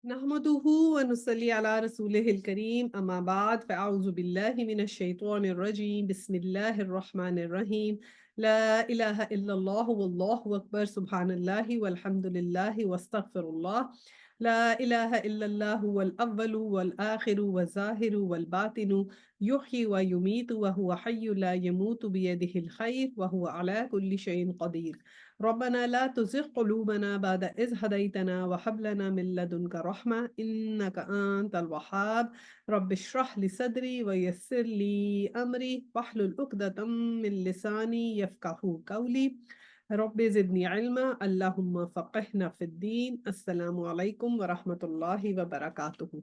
نحمده ونصلي على رسوله الكريم اما بعد فاعوذ بالله من الشيطان الرجيم بسم الله الرحمن الرحيم لا اله الا الله والله اكبر سبحان الله والحمد لله واستغفر الله لا اله الا الله هو الاول والاخر والظاهر والباطن يحيي ويميت وهو حي لا يموت بيده الخير وهو على كل شيء قدير ربنا لا تزغ قلوبنا بعد إذ هديتنا وهب لنا من لدنك رحمة إنك أنت الوهاب رب اشرح لي صدري ويسر لي أمري واحلل عقدة من لساني يفقهوا قولي رب زدني علما اللهم فقهنا في الدين السلام عليكم ورحمة الله وبركاته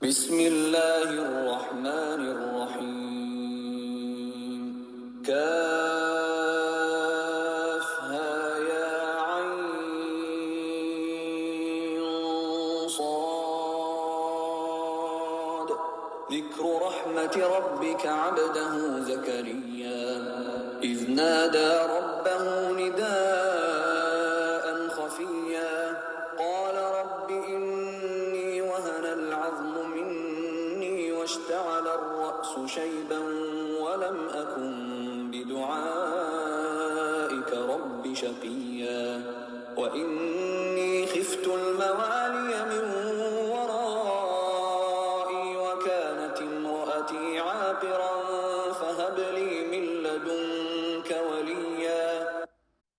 بسم الله الرحمن الرحيم كافها يا عين صاد ذكر رحمة ربك عبده زكريا إذ نادى ربه نداء خفيا قال رب إني وهن العظم مني واشتعل الرأس شيبا ولم أكن بدعائك رب شقيا وإني خفت الموالي من ورائي وكانت امرأتي عاقرا فهب لي من لدنك وليا۔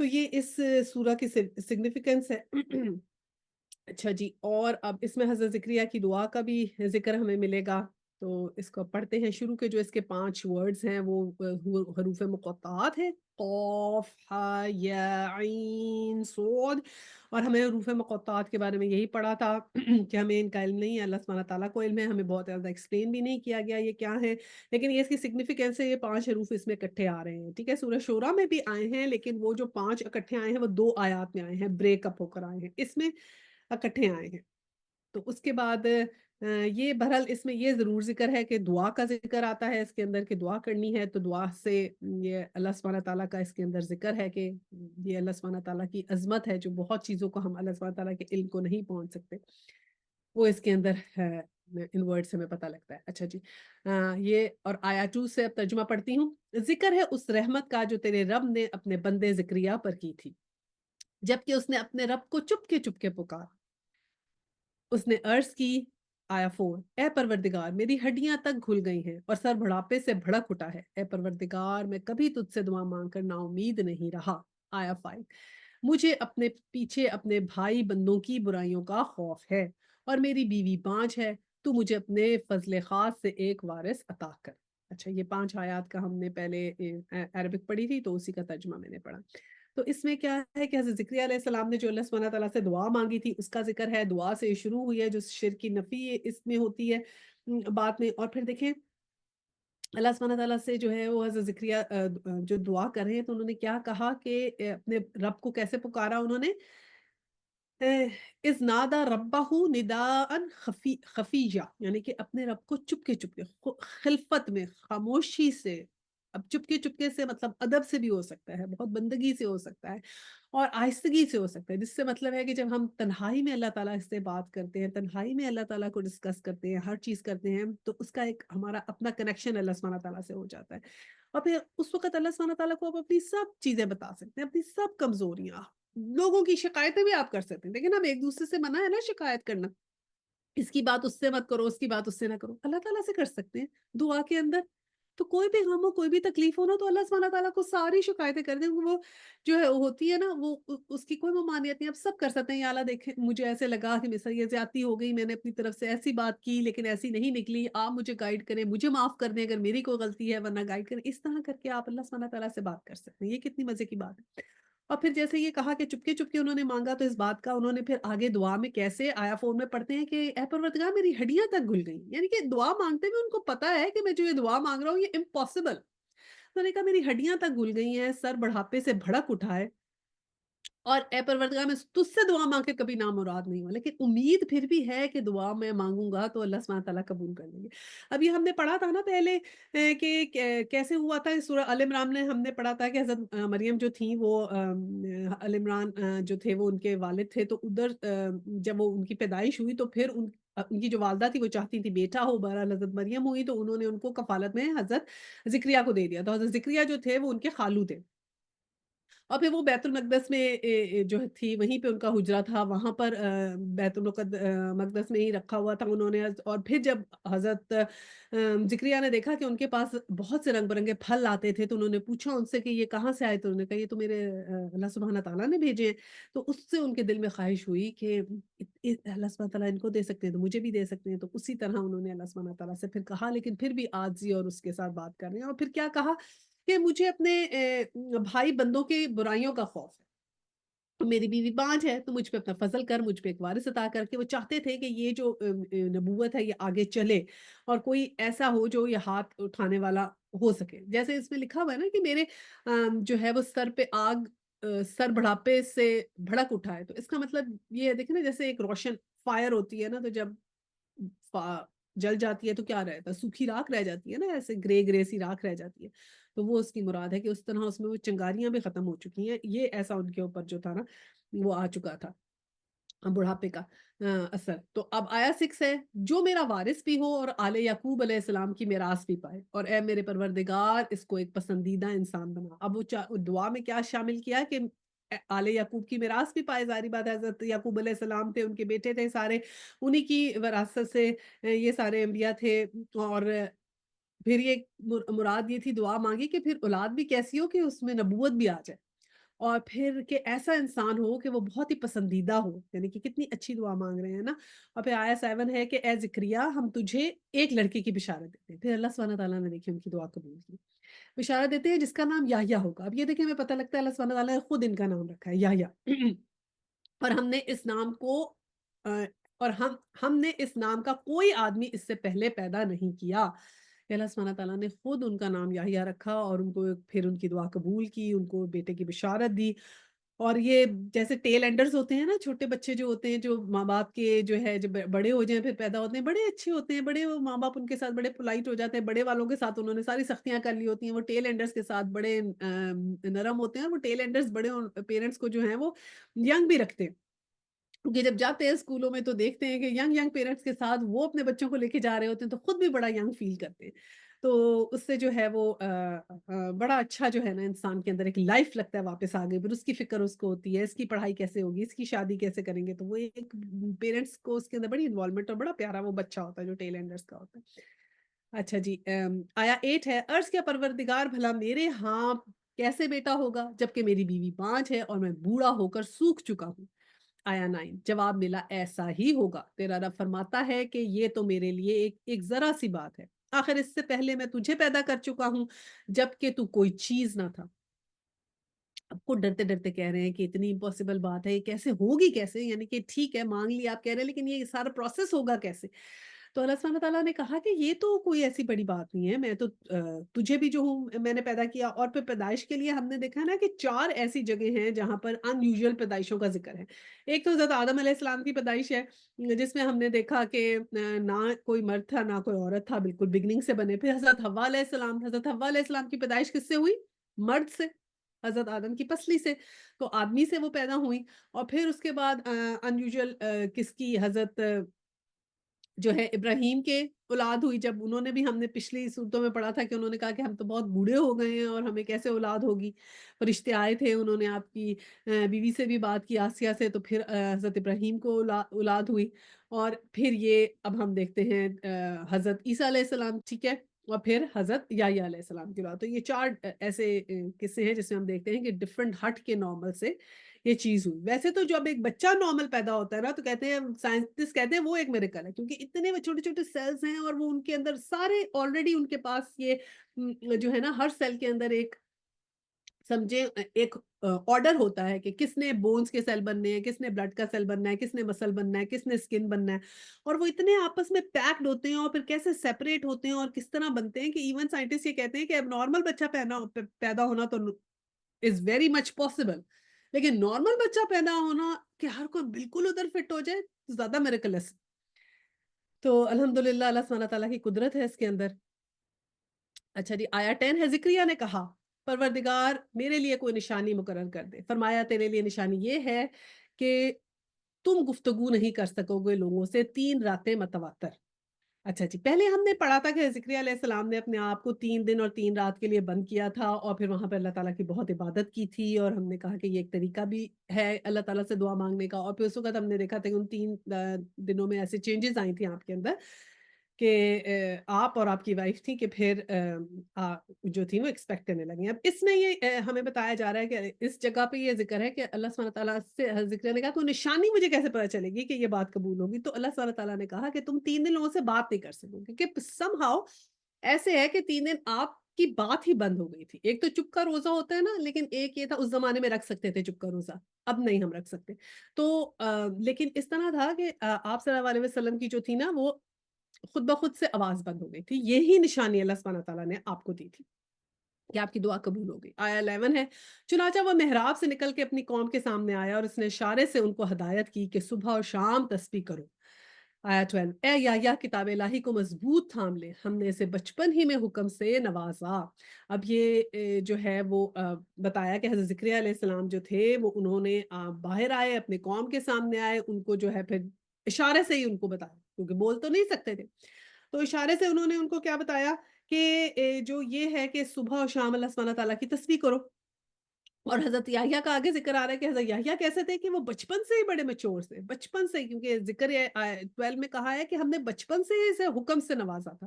تو یہ اس سورہ کی سگنیفیکنس ہے۔ اچھا جی، اور اب اس میں حضرت ذکریہ کی دعا کا بھی ذکر ہمیں ملے گا، تو اس کو پڑھتے ہیں۔ شروع کے جو اس کے 5 ورڈز ہیں وہ حروف مقطعات ہیں، قاف ہا یا عین صاد، اور ہمیں حروف مقطعات کے بارے میں یہی پڑھا تھا کہ ہمیں ان کا علم نہیں ہے، اللہ سبحانہ تعالیٰ کو علم ہے، ہمیں بہت زیادہ ایکسپلین بھی نہیں کیا گیا یہ کیا ہے، لیکن یہ اس کی سگنیفیکینس ہے، یہ 5 حروف اس میں اکٹھے آ رہے ہیں، ٹھیک ہے۔ سورہ شورہ میں بھی آئے ہیں، لیکن وہ جو 5 اکٹھے آئے ہیں وہ 2 آیات میں آئے ہیں، بریک اپ ہو کر آئے ہیں، اس میں اکٹھے آئے ہیں۔ تو اس کے بعد یہ بہرحال اس میں یہ ضرور ذکر ہے کہ دعا کا ذکر آتا ہے اس کے اندر، کہ دعا کرنی ہے، تو دعا سے یہ اللہ سبحانہ تعالیٰ کا اس کے اندر ذکر ہے کہ یہ اللہ سبحانہ تعالیٰ کی عظمت ہے، جو بہت چیزوں کو ہم اللہ سبحانہ تعالیٰ کے علم کو نہیں پہنچ سکتے، وہ اس کے اندر ہے، ان ورڈ سے ہمیں پتہ لگتا ہے۔ اچھا جی، یہ اور آیا 2 سے اب ترجمہ پڑھتی ہوں۔ ذکر ہے اس رحمت کا جو تیرے رب نے اپنے بندے ذکریہ پر کی تھی، جبکہ اس نے اپنے رب کو چپ کے پکارا۔ اس نے عرض کی، آیا 4، اے پروردگار میری ہڈیاں تک گھل گئی ہیں اور سر بڑھاپے سے بھڑک اٹھا ہے، اے پروردگار میں کبھی تجھ سے دعا مانگ کر نا امید نہیں رہا۔ آیا 5، مجھے اپنے پیچھے اپنے بھائی بندوں کی برائیوں کا خوف ہے اور میری بیوی بانجھ ہے، تو مجھے اپنے فضل خاص سے ایک وارث عطا کر۔ اچھا، یہ 5 آیات کا ہم نے پہلے عربک پڑھی تھی، تو اسی کا ترجمہ میں نے پڑھا۔ تو اس میں کیا ہے کہ حضرت ذکریہ علیہ السلام نے جو اللہ سبحانہ تعالیٰ سے دعا مانگی تھی اس کا ذکر ہے، دعا سے شروع ہوئی ہے، جو شرک کی نفی اس میں ہوتی ہے بعد میں، اور پھر دیکھیں اللہ سبحانہ تعالیٰ سے جو ہے وہ حضرت ذکریہ جو دعا کر رہے ہیں، تو انہوں نے کیا کہا کہ اپنے رب کو کیسے پکارا انہوں نے، اذ نادا ربہ نداء خفیہ، یعنی کہ اپنے رب کو چپکے چپکے خلفت میں خاموشی سے، اب چپکے چپکے سے مطلب ادب سے بھی ہو سکتا ہے، بہت بندگی سے ہو سکتا ہے، اور آہستگی سے ہو سکتا ہے، جس سے مطلب ہے کہ جب ہم تنہائی میں اللہ تعالیٰ سے بات کرتے ہیں، تنہائی میں اللہ تعالیٰ کو ڈسکس کرتے ہیں، ہر چیز کرتے ہیں، تو اس کا ایک ہمارا اپنا کنیکشن اللہ سبحانہ تعالیٰ سے ہو جاتا ہے، اور پھر اس وقت اللہ سبحانہ تعالیٰ کو آپ اپنی سب چیزیں بتا سکتے ہیں، اپنی سب کمزوریاں، لوگوں کی شکایتیں بھی آپ کر سکتے ہیں، لیکن ہم ایک دوسرے سے منع ہے نا شکایت کرنا، اس کی بات اس سے مت کرو، اس کی بات اس سے نہ کرو، اللہ تعالیٰ سے کر سکتے ہیں دعا کے اندر۔ تو کوئی بھی غم ہو، کوئی بھی تکلیف ہو نا، تو اللہ سبحانہ تعالیٰ کو ساری شکایتیں کر دیں، وہ جو ہے ہوتی ہے نا، وہ اس کی کوئی ممانعت نہیں، آپ سب کر سکتے ہیں، یا اللہ دیکھیں مجھے ایسے لگا کہ میرے سے یہ زیادتی ہو گئی، میں نے اپنی طرف سے ایسی بات کی لیکن ایسی نہیں نکلی، آپ مجھے گائیڈ کریں، مجھے معاف کر دیں اگر میری کوئی غلطی ہے، ورنہ گائیڈ کریں، اس طرح کر کے آپ اللہ سبحانہ تعالیٰ سے بات کر سکتے ہیں، یہ کتنی مزے کی بات ہے۔ اور پھر جیسے یہ کہا کہ چپکے چپکے انہوں نے مانگا، تو اس بات کا انہوں نے پھر آگے دعا میں کیسے، آیا 4 میں پڑھتے ہیں کہ اے پروردگار میری ہڈیاں تک گھل گئیں، یعنی کہ دعا مانگتے ہوئے ان کو پتا ہے کہ میں جو یہ دعا مانگ رہا ہوں یہ امپاسبل، تو نے کہا میری ہڈیاں تک گھل گئی ہیں، سر بڑھاپے سے بھڑک اٹھا ہے، اور اے پروردگار میں تجھ سے دعا مانگ کے کبھی نامراد نہیں ہوا، لیکن امید پھر بھی ہے کہ دعا میں مانگوں گا تو اللہ سبحانہ تعالیٰ قبول کر لیں گے۔ اب یہ ہم نے پڑھا تھا نا پہلے کہ کیسے ہوا تھا، سورہ آل عمران میں ہم نے پڑھا تھا کہ حضرت مریم جو تھیں وہ آل عمران جو تھے وہ ان کے والد تھے، تو ادھر جب وہ ان کی پیدائش ہوئی تو پھر ان کی جو والدہ تھی وہ چاہتی تھی بیٹا ہو، بہرحال حضرت مریم ہوئی تو انہوں نے ان کو کفالت میں حضرت ذکریہ کو دے دیا، تو حضرت ذکریہ جو تھے وہ ان کے خالو تھے، اور پھر وہ بیت المقدس میں جو تھی وہیں پہ ان کا حجرہ تھا، وہاں پر بیت مقدس میں ہی رکھا ہوا تھا انہوں نے، اور پھر جب حضرت ذکریہ نے دیکھا کہ ان کے پاس بہت سے رنگ برنگے پھل آتے تھے، تو انہوں نے پوچھا ان سے کہ یہ کہاں سے آئے، تو انہوں نے کہا یہ تو میرے اللہ سبحانہ تعالیٰ نے بھیجے ہیں، تو اس سے ان کے دل میں خواہش ہوئی کہ اللہ سبحانہ تعالیٰ ان کو دے سکتے ہیں تو مجھے بھی دے سکتے ہیں، تو اسی طرح انہوں نے اللہ سبحانہ تعالیٰ سے پھر کہا، لیکن پھر بھی عاجزی اور اس کے ساتھ بات کر رہے ہیں، اور پھر کیا کہا کہ مجھے اپنے بھائی بندوں کی برائیوں کا خوف ہے، تو میری بیوی بانجھ ہے، تو مجھ پہ اپنا فضل کر، مجھ پہ ایک وارث عطا کر کے، وہ چاہتے تھے کہ یہ جو نبوت ہے یہ آگے چلے اور کوئی ایسا ہو جو یہ ہاتھ اٹھانے والا ہو سکے، جیسے اس میں لکھا ہوا ہے نا کہ میرے جو ہے وہ سر پہ آگ سر بڑھاپے سے بھڑک اٹھا ہے، تو اس کا مطلب یہ ہے، دیکھیں نا جیسے ایک روشن فائر ہوتی ہے نا، تو جب فا- جل جاتی ہے تو کیا رہتا ہے، سوکھی راکھ رہ جاتی ہے نا، ایسے گرے گرے سی راکھ رہ جاتی ہے، تو وہ اس کی مراد ہے کہ اس طرح اس میں وہ چنگاریاں بھی ختم ہو چکی ہیں، یہ ایسا ان کے اوپر جو تھا نا وہ آ چکا تھا بڑھاپے کا اثر۔ تو اب آیا 6 ہے، جو میرا وارث بھی ہو اور آل یعقوب علیہ السلام کی میراث بھی پائے، اور اے میرے پروردگار اس کو ایک پسندیدہ انسان بنا۔ اب وہ دعا میں کیا شامل کیا کہ آل یعقوب کی میراث بھی پائے، ظاہری بات ہے حضرت یعقوب علیہ السلام تھے، ان کے بیٹے تھے سارے، انہی کی وراثت سے یہ سارے انبیاء تھے، اور پھر یہ مراد یہ تھی دعا مانگی کہ پھر اولاد بھی کیسی ہو کہ اس میں نبوت بھی آ جائے، اور پھر کہ ایسا انسان ہو کہ وہ بہت ہی پسندیدہ ہو، یعنی کہ کتنی اچھی دعا مانگ رہے ہیں نا۔ اور پھر آیا 7 ہے کہ اے زکریا ہم تجھے ایک لڑکے کی بشارت دیتے ہیں۔ پھر اللہ سبحانہ تعالیٰ نے دیکھیے ان کی دعا قبول کی، بشارت دیتے ہیں جس کا نام یحییٰ ہوگا۔ اب یہ دیکھیں ہمیں پتہ لگتا ہے اللہ سبحانہ تعالیٰ نے خود ان کا نام رکھا ہے یحییٰ اور ہم نے اس نام کو آ، اور ہم نے اس نام کا کوئی آدمی اس سے پہلے پیدا نہیں کیا، کہ اللہ سبحانہ تعالیٰ نے خود ان کا نام یحییٰ رکھا اور ان کو پھر ان کی دعا قبول کی، ان کو بیٹے کی بشارت دی۔ اور یہ جیسے ٹیل اینڈرز ہوتے ہیں نا، چھوٹے بچے جو ہوتے ہیں جو ماں باپ کے جو ہے جب بڑے ہو جائیں پھر پیدا ہوتے ہیں، بڑے اچھے ہوتے ہیں، بڑے وہ ماں باپ ان کے ساتھ بڑے پولائٹ ہو جاتے ہیں، بڑے والوں کے ساتھ انہوں نے ساری سختیاں کر لی ہوتی ہیں، وہ ٹیل اینڈرز کے ساتھ بڑے نرم ہوتے ہیں، اور وہ ٹیل اینڈرز بڑے پیرنٹس کو جو ہیں وہ ینگ بھی رکھتے ہیں، کیونکہ جب جاتے ہیں اسکولوں میں تو دیکھتے ہیں کہ ینگ پیرنٹس کے ساتھ وہ اپنے بچوں کو لے کے جا رہے ہوتے ہیں تو خود بھی بڑا ینگ فیل کرتے ہیں۔ تو اس سے جو ہے وہ بڑا اچھا جو ہے نا انسان کے اندر ایک لائف لگتا ہے واپس آگے، پھر اس کی فکر اس کو ہوتی ہے، اس کی پڑھائی کیسے ہوگی، اس کی شادی کیسے کریں گے، تو وہ ایک پیرنٹس کو اس کے اندر بڑی انوالومنٹ اور بڑا پیارا وہ بچہ ہوتا ہے جو ٹیل اینڈرس کا ہوتا ہے۔ اچھا جی، آیا 8 ہے، عرض کیا پروردگار بھلا میرے ہاں کیسے بیٹا ہوگا جبکہ میری بیوی بانجھ ہے اور میں بوڑھا ہو کر سوکھ چکا ہوں۔ آیا 9، جواب ملا ایسا ہی ہوگا، تیرا رب فرماتا ہے کہ یہ تو میرے لیے ایک ذرا سی بات ہے، آخر اس سے پہلے میں تجھے پیدا کر چکا ہوں جبکہ تو کوئی چیز نہ تھا۔ اب کو ڈرتے ڈرتے کہہ رہے ہیں کہ اتنی امپاسبل بات ہے، یہ کیسے ہوگی کیسے، یعنی کہ ٹھیک ہے مانگ لیا آپ کہہ رہے ہیں لیکن یہ سارا پروسیس ہوگا کیسے؟ تو اللہ سبحانہ تعالیٰ نے کہا کہ یہ تو کوئی ایسی بڑی بات نہیں ہے، میں تو تجھے بھی جو ہوں میں نے پیدا کیا، اور پھر پیدائش کے لیے ہم نے دیکھا نا کہ 4 ایسی جگہ ہیں جہاں پر ان یوزول پیدائشوں کا ذکر ہے۔ ایک تو حضرت آدم علیہ السلام کی پیدائش ہے، جس میں ہم نے دیکھا کہ نہ کوئی مرد تھا نہ کوئی عورت تھا، بالکل بگننگ سے بنے۔ پھر حضرت حوا علیہ السلام کی پیدائش کس سے ہوئی؟ مرد سے، حضرت آدم کی پسلی سے، تو آدمی سے وہ پیدا ہوئی۔ اور پھر اس کے بعد ان یوزول کس کی، حضرت جو ہے ابراہیم کے اولاد ہوئی، جب انہوں نے بھی، ہم نے پچھلی صورتوں میں پڑھا تھا کہ انہوں نے کہا کہ ہم تو بہت بوڑھے ہو گئے ہیں اور ہمیں کیسے اولاد ہوگی، فرشتے آئے تھے، انہوں نے آپ کی بیوی سے بھی بات کی آسیہ سے، تو پھر حضرت ابراہیم کو اولاد ہوئی۔ اور پھر یہ اب ہم دیکھتے ہیں حضرت عیسیٰ علیہ السلام، ٹھیک ہے، اور پھر حضرت یحییٰ علیہ السلام کی اولاد۔ تو یہ 4 ایسے قصے ہیں جس میں ہم دیکھتے ہیں کہ ڈفرنٹ ہٹ کے نارمل سے یہ چیز ہوئی۔ ویسے تو جب ایک بچہ نارمل پیدا ہوتا ہے نا تو کہتے ہیں سائنٹسٹ کہتے ہیں وہ ایک میریکل ہے، کیونکہ اتنے وہ چھوٹے چھوٹے سیلز ہیں اور وہ ان کے اندر سارے آلریڈی ان کے پاس یہ جو ہے نا ہر سیل کے اندر ایک سمجھے ایک آرڈر ہوتا ہے کہ کس نے بونز کے سیل بننے ہیں، کس نے بلڈ کا سیل بننا ہے، کس نے مسل بننا ہے، کس نے اسکن بننا ہے، اور وہ اتنے آپس میں پیکڈ ہوتے ہیں اور پھر کیسے سیپریٹ ہوتے ہیں اور کس طرح بنتے ہیں کہ ایون سائنٹسٹ یہ کہتے ہیں کہ اب نارمل بچہ پیدا ہونا تو از ویری مچ پاسبل، لیکن نارمل بچہ پیدا ہونا کہ ہر کوئی بالکل ادھر فٹ ہو جائے زیادہ میریکلس۔ تو الحمدللہ اللہ سبحانہ تعالیٰ کی قدرت ہے اس کے اندر۔ اچھا جی، آیا 10 ہے، زکریا نے کہا پروردگار میرے لیے کوئی نشانی مقرر کر دے، فرمایا تیرے لیے نشانی یہ ہے کہ تم گفتگو نہیں کر سکو گے لوگوں سے 3 راتیں متواتر۔ اچھا جی، پہلے ہم نے پڑھا تھا کہ زکریا علیہ السلام نے اپنے آپ کو 3 دن اور 3 رات کے لیے بند کیا تھا اور پھر وہاں پہ اللہ تعالیٰ کی بہت عبادت کی تھی، اور ہم نے کہا کہ یہ ایک طریقہ بھی ہے اللہ تعالیٰ سے دعا مانگنے کا، اور پھر اس وقت ہم نے دیکھا تھا کہ ان 3 دنوں میں ایسے چینجز آئی تھیں آپ کے اندر کہ آپ اور آپ کی وائف تھی کہ پھر جو تھی وہ ایکسپیکٹ کرنے لگی۔ اب اس میں یہ ہمیں بتایا جا رہا ہے کہ اس جگہ پہ یہ ذکر ہے کہ اللہ سبحانہ تعالیٰ سے ذکر نے کہا تو نشانی مجھے کیسے پتہ چلے گی کہ یہ بات قبول ہوگی، تو اللہ سبحانہ تعالیٰ نے کہا کہ تم 3 دن لوگوں سے بات نہیں کر سکو گے، کہ سم ہاؤ ایسے ہے کہ 3 دن آپ کی بات ہی بند ہو گئی تھی۔ ایک تو چپ کا روزہ ہوتا ہے نا، لیکن ایک یہ تھا اس زمانے میں رکھ سکتے تھے چپ کا روزہ، اب نہیں ہم رکھ سکتے۔ تو لیکن اس طرح تھا کہ آپ صلی اللہ علیہ وسلم کی جو تھی نا وہ خود بخود سے آواز بند ہو گئی تھی، یہی نشانی اللہ سبحانہ تعالیٰ نے آپ کو دی تھی کہ آپ کی دعا قبول ہو گئی۔ آیا 11 ہے، چنانچہ وہ محراب سے نکل کے اپنی قوم کے سامنے آیا اور اس نے اشارے سے ان کو ہدایت کی کہ صبح اور شام تسبیح کرو۔ آیا 12، اے یحییٰ کتاب الہی کو مضبوط تھام لے، ہم نے اسے بچپن ہی میں حکم سے نوازا۔ اب یہ جو ہے وہ بتایا کہ حضرت زکریا علیہ السلام جو تھے وہ انہوں نے باہر آئے، اپنے قوم کے سامنے آئے، ان کو جو ہے پھر اشارے سے ہی ان کو بتایا، کیونکہ بول تو نہیں سکتے تھے، تو اشارے سے انہوں نے ان کو کیا بتایا کہ جو یہ ہے کہ صبح اور شام اللہ سبحانہ تعالیٰ کی تسبیح کرو۔ اور حضرت یحییٰ کا آگے ذکر آ رہا ہے کہ حضرت یحییٰ کیسے تھے کہ وہ بچپن سے ہی بڑے میچور تھے، بچپن سے ہی، کیونکہ ذکر 12 میں کہا ہے کہ ہم نے بچپن سے ہی اسے حکم سے نوازا تھا،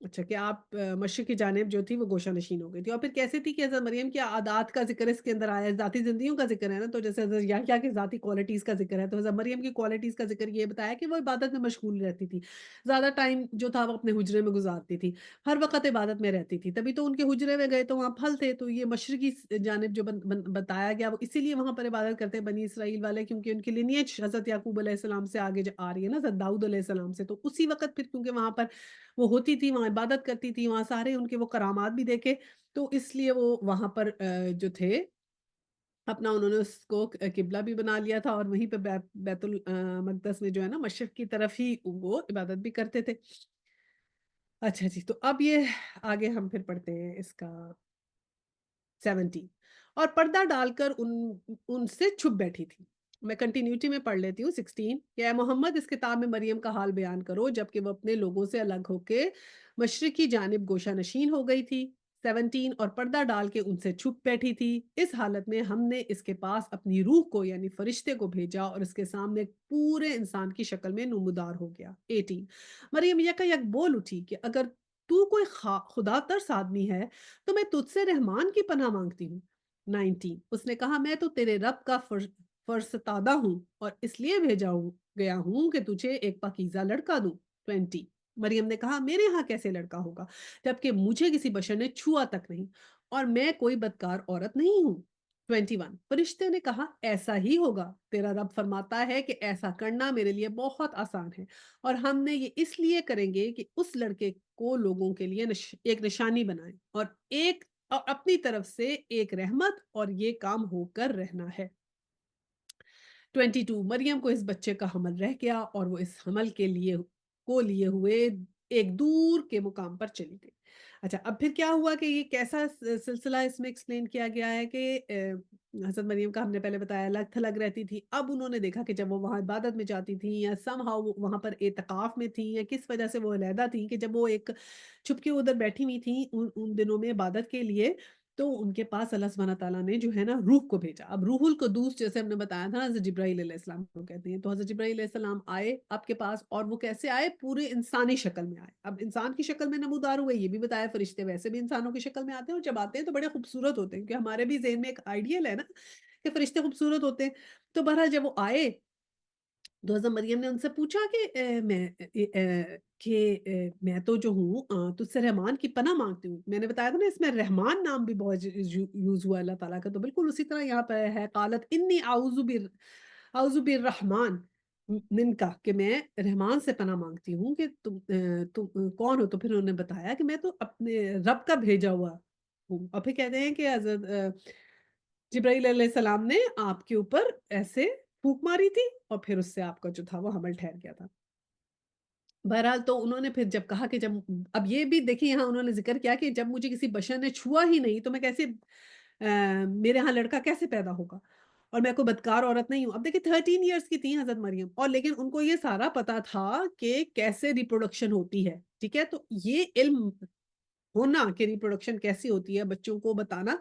اچھا کہ آپ مشرق کی جانب جو تھی وہ گوشہ نشین ہو گئی تھی، اور پھر کیسے تھی کہ حضرت مریم کی عادات کا ذکر اس کے اندر آیا ہے، ذاتی زندگیوں کا ذکر ہے نا، تو جیسے حضرت یحییٰ کی ذاتی کوالٹیز کا ذکر ہے، تو حضرت مریم کی کوالٹیز کا ذکر یہ بتایا کہ وہ عبادت میں مشغول رہتی تھی، زیادہ ٹائم جو تھا وہ اپنے حجرے میں گزارتی تھی، ہر وقت عبادت میں رہتی تھی، تبھی تو ان کے حجرے میں گئے تو وہاں پھل تھے، تو یہ مشرقی جانب جو بتایا گیا وہ اسی لیے وہاں پر عبادت کرتے ہیں بنی اسرائیل والے، کیونکہ ان کی لینیج حضرت یعقوب علیہ السلام سے آگے آ رہی ہے نا، حضرت داؤد علیہ السلام سے، تو اسی وقت پھر کیونکہ وہاں پر وہ ہوتی تھی، وہاں عبادت کرتی تھی، وہاں سارے ان کے وہ کرامات بھی دیکھے، تو اس لیے وہ وہاں پر جو تھے اپنا انہوں نے اس کو قبلہ بھی بنا لیا تھا، اور وہیں پہ بیت المقدس میں جو ہے نا مشرق کی طرف ہی وہ عبادت بھی کرتے تھے۔ اچھا جی، تو اب یہ آگے ہم پھر پڑھتے ہیں اس کا 17، اور پردہ ڈال کر ان سے چھپ بیٹھی تھی۔ میں کنٹینیوٹی میں پڑھ لیتی ہوں 16، کہ اے محمد اس کتاب میں مریم کا حال بیان کرو جبکہ وہ اپنے لوگوں سے الگ ہو کے مشرق کی جانب گوشہ نشین ہو گئی تھی۔ 17، اور پردہ ڈال کے ان سے چھپ بیٹھی تھی، اس حالت میں ہم نے اس کے پاس اپنی روح کو یعنی فرشتے کو بھیجا اور اس کے سامنے پورے انسان کی شکل میں نمودار ہو گیا۔ 18، مریم یک بول اٹھی کہ اگر تو کوئی خدا ترس آدمی ہے تو میں تجھ سے رحمان کی پناہ مانگتی ہوں۔ 19، اس نے کہا میں تو تیرے رب کا فرستادہ ہوں اور اس لیے گیا ہوں کہ تجھے ایک پاکیزہ لڑکا دوں۔ 20، مریم نے کہا میرے ہاں کیسے لڑکا ہوگا جبکہ مجھے کسی بشر نے چھوا تک نہیں، اور میں کوئی بدکار عورت نہیں ہوں۔ 21، فرشتے نے کہا ایسا ہی ہوگا، تیرا رب فرماتا ہے کہ ایسا کرنا میرے لیے بہت آسان ہے، اور ہم نے یہ اس لیے کریں گے کہ اس لڑکے کو لوگوں کے لیے ایک نشانی بنائیں اور اپنی طرف سے ایک رحمت، اور یہ کام ہو کر رہنا ہے۔ 22، مریم کو اس بچے کا حمل رہ گیا اور وہ اس حمل لیے ہوئے ایک دور کے مقام پر چلی گئی۔ اچھا اب پھر کیا ہوا کہ یہ کیسا سلسلہ اس میں ایکسپلین کیا گیا ہے کہ حضرت مریم کا ہم نے پہلے بتایا الگ تھلگ رہتی تھی، اب انہوں نے دیکھا کہ جب وہ وہاں عبادت میں جاتی تھیں یا سم ہاؤ وہاں پر اعتکاف میں تھیں یا کس وجہ سے وہ علیحدہ تھیں، کہ جب وہ ایک چھپ کے ادھر بیٹھی ہوئی تھیں ان دنوں میں عبادت کے لیے، تو ان کے پاس اللہ سبحانہ تعالیٰ نے جو ہے نا روح کو بھیجا۔ اب روح القدوس جیسے ہم نے بتایا تھا حضرت جبرائیل علیہ السلام کو کہتے ہیں، تو حضرت جبرائیل علیہ السلام آئے آپ کے پاس، اور وہ کیسے آئے؟ پورے انسانی شکل میں آئے۔ اب انسان کی شکل میں نمودار ہوئے، یہ بھی بتایا فرشتے ویسے بھی انسانوں کی شکل میں آتے ہیں، اور جب آتے ہیں تو بڑے خوبصورت ہوتے ہیں، کیونکہ ہمارے بھی ذہن میں ایک آئیڈیل ہے نا کہ فرشتے خوبصورت ہوتے ہیں۔ تو بہرحال جب وہ آئے تو حضرت مریم نے ان سے پوچھا کہ میں تو جو ہوں تجھ سے رحمان کی پناہ مانگتی ہوں۔ میں نے بتایا تھا نا اس میں رحمان نام بھی بہت یوز ہوا اللہ تعالیٰ کا، تو بالکل اسی طرح یہاں پہ ہے قالت انی اعوذ بالرحمن منکا، کہ میں رحمان سے پناہ مانگتی ہوں کہ تم کون ہو؟ تو پھر انہوں نے بتایا کہ میں تو اپنے رب کا بھیجا ہوا ہوں، اور پھر کہتے ہیں کہ حضرت جبرائیل علیہ السلام نے آپ کے اوپر ایسے پھونک ماری تھی، اور پھر اس سے آپ کا جو تھا وہ حمل ٹھہر گیا تھا۔ بہرحال تو انہوں نے پھر جب کہا کہ اب یہ بھی دیکھیں یہاں انہوں نے ذکر کیا کہ جب مجھے کسی بشر نے چھوا ہی نہیں تو میں کیسے میرے ہاں لڑکا کیسے پیدا ہوگا، اور میں کوئی بدکار عورت نہیں ہوں۔ اب دیکھیں 13 ایئرس کی تھی حضرت مریم، اور لیکن ان کو یہ سارا پتا تھا کہ کیسے ریپروڈکشن ہوتی ہے، ٹھیک ہے، تو یہ علم ہونا کہ ریپروڈکشن کیسی ہوتی ہے بچوں کو بتانا،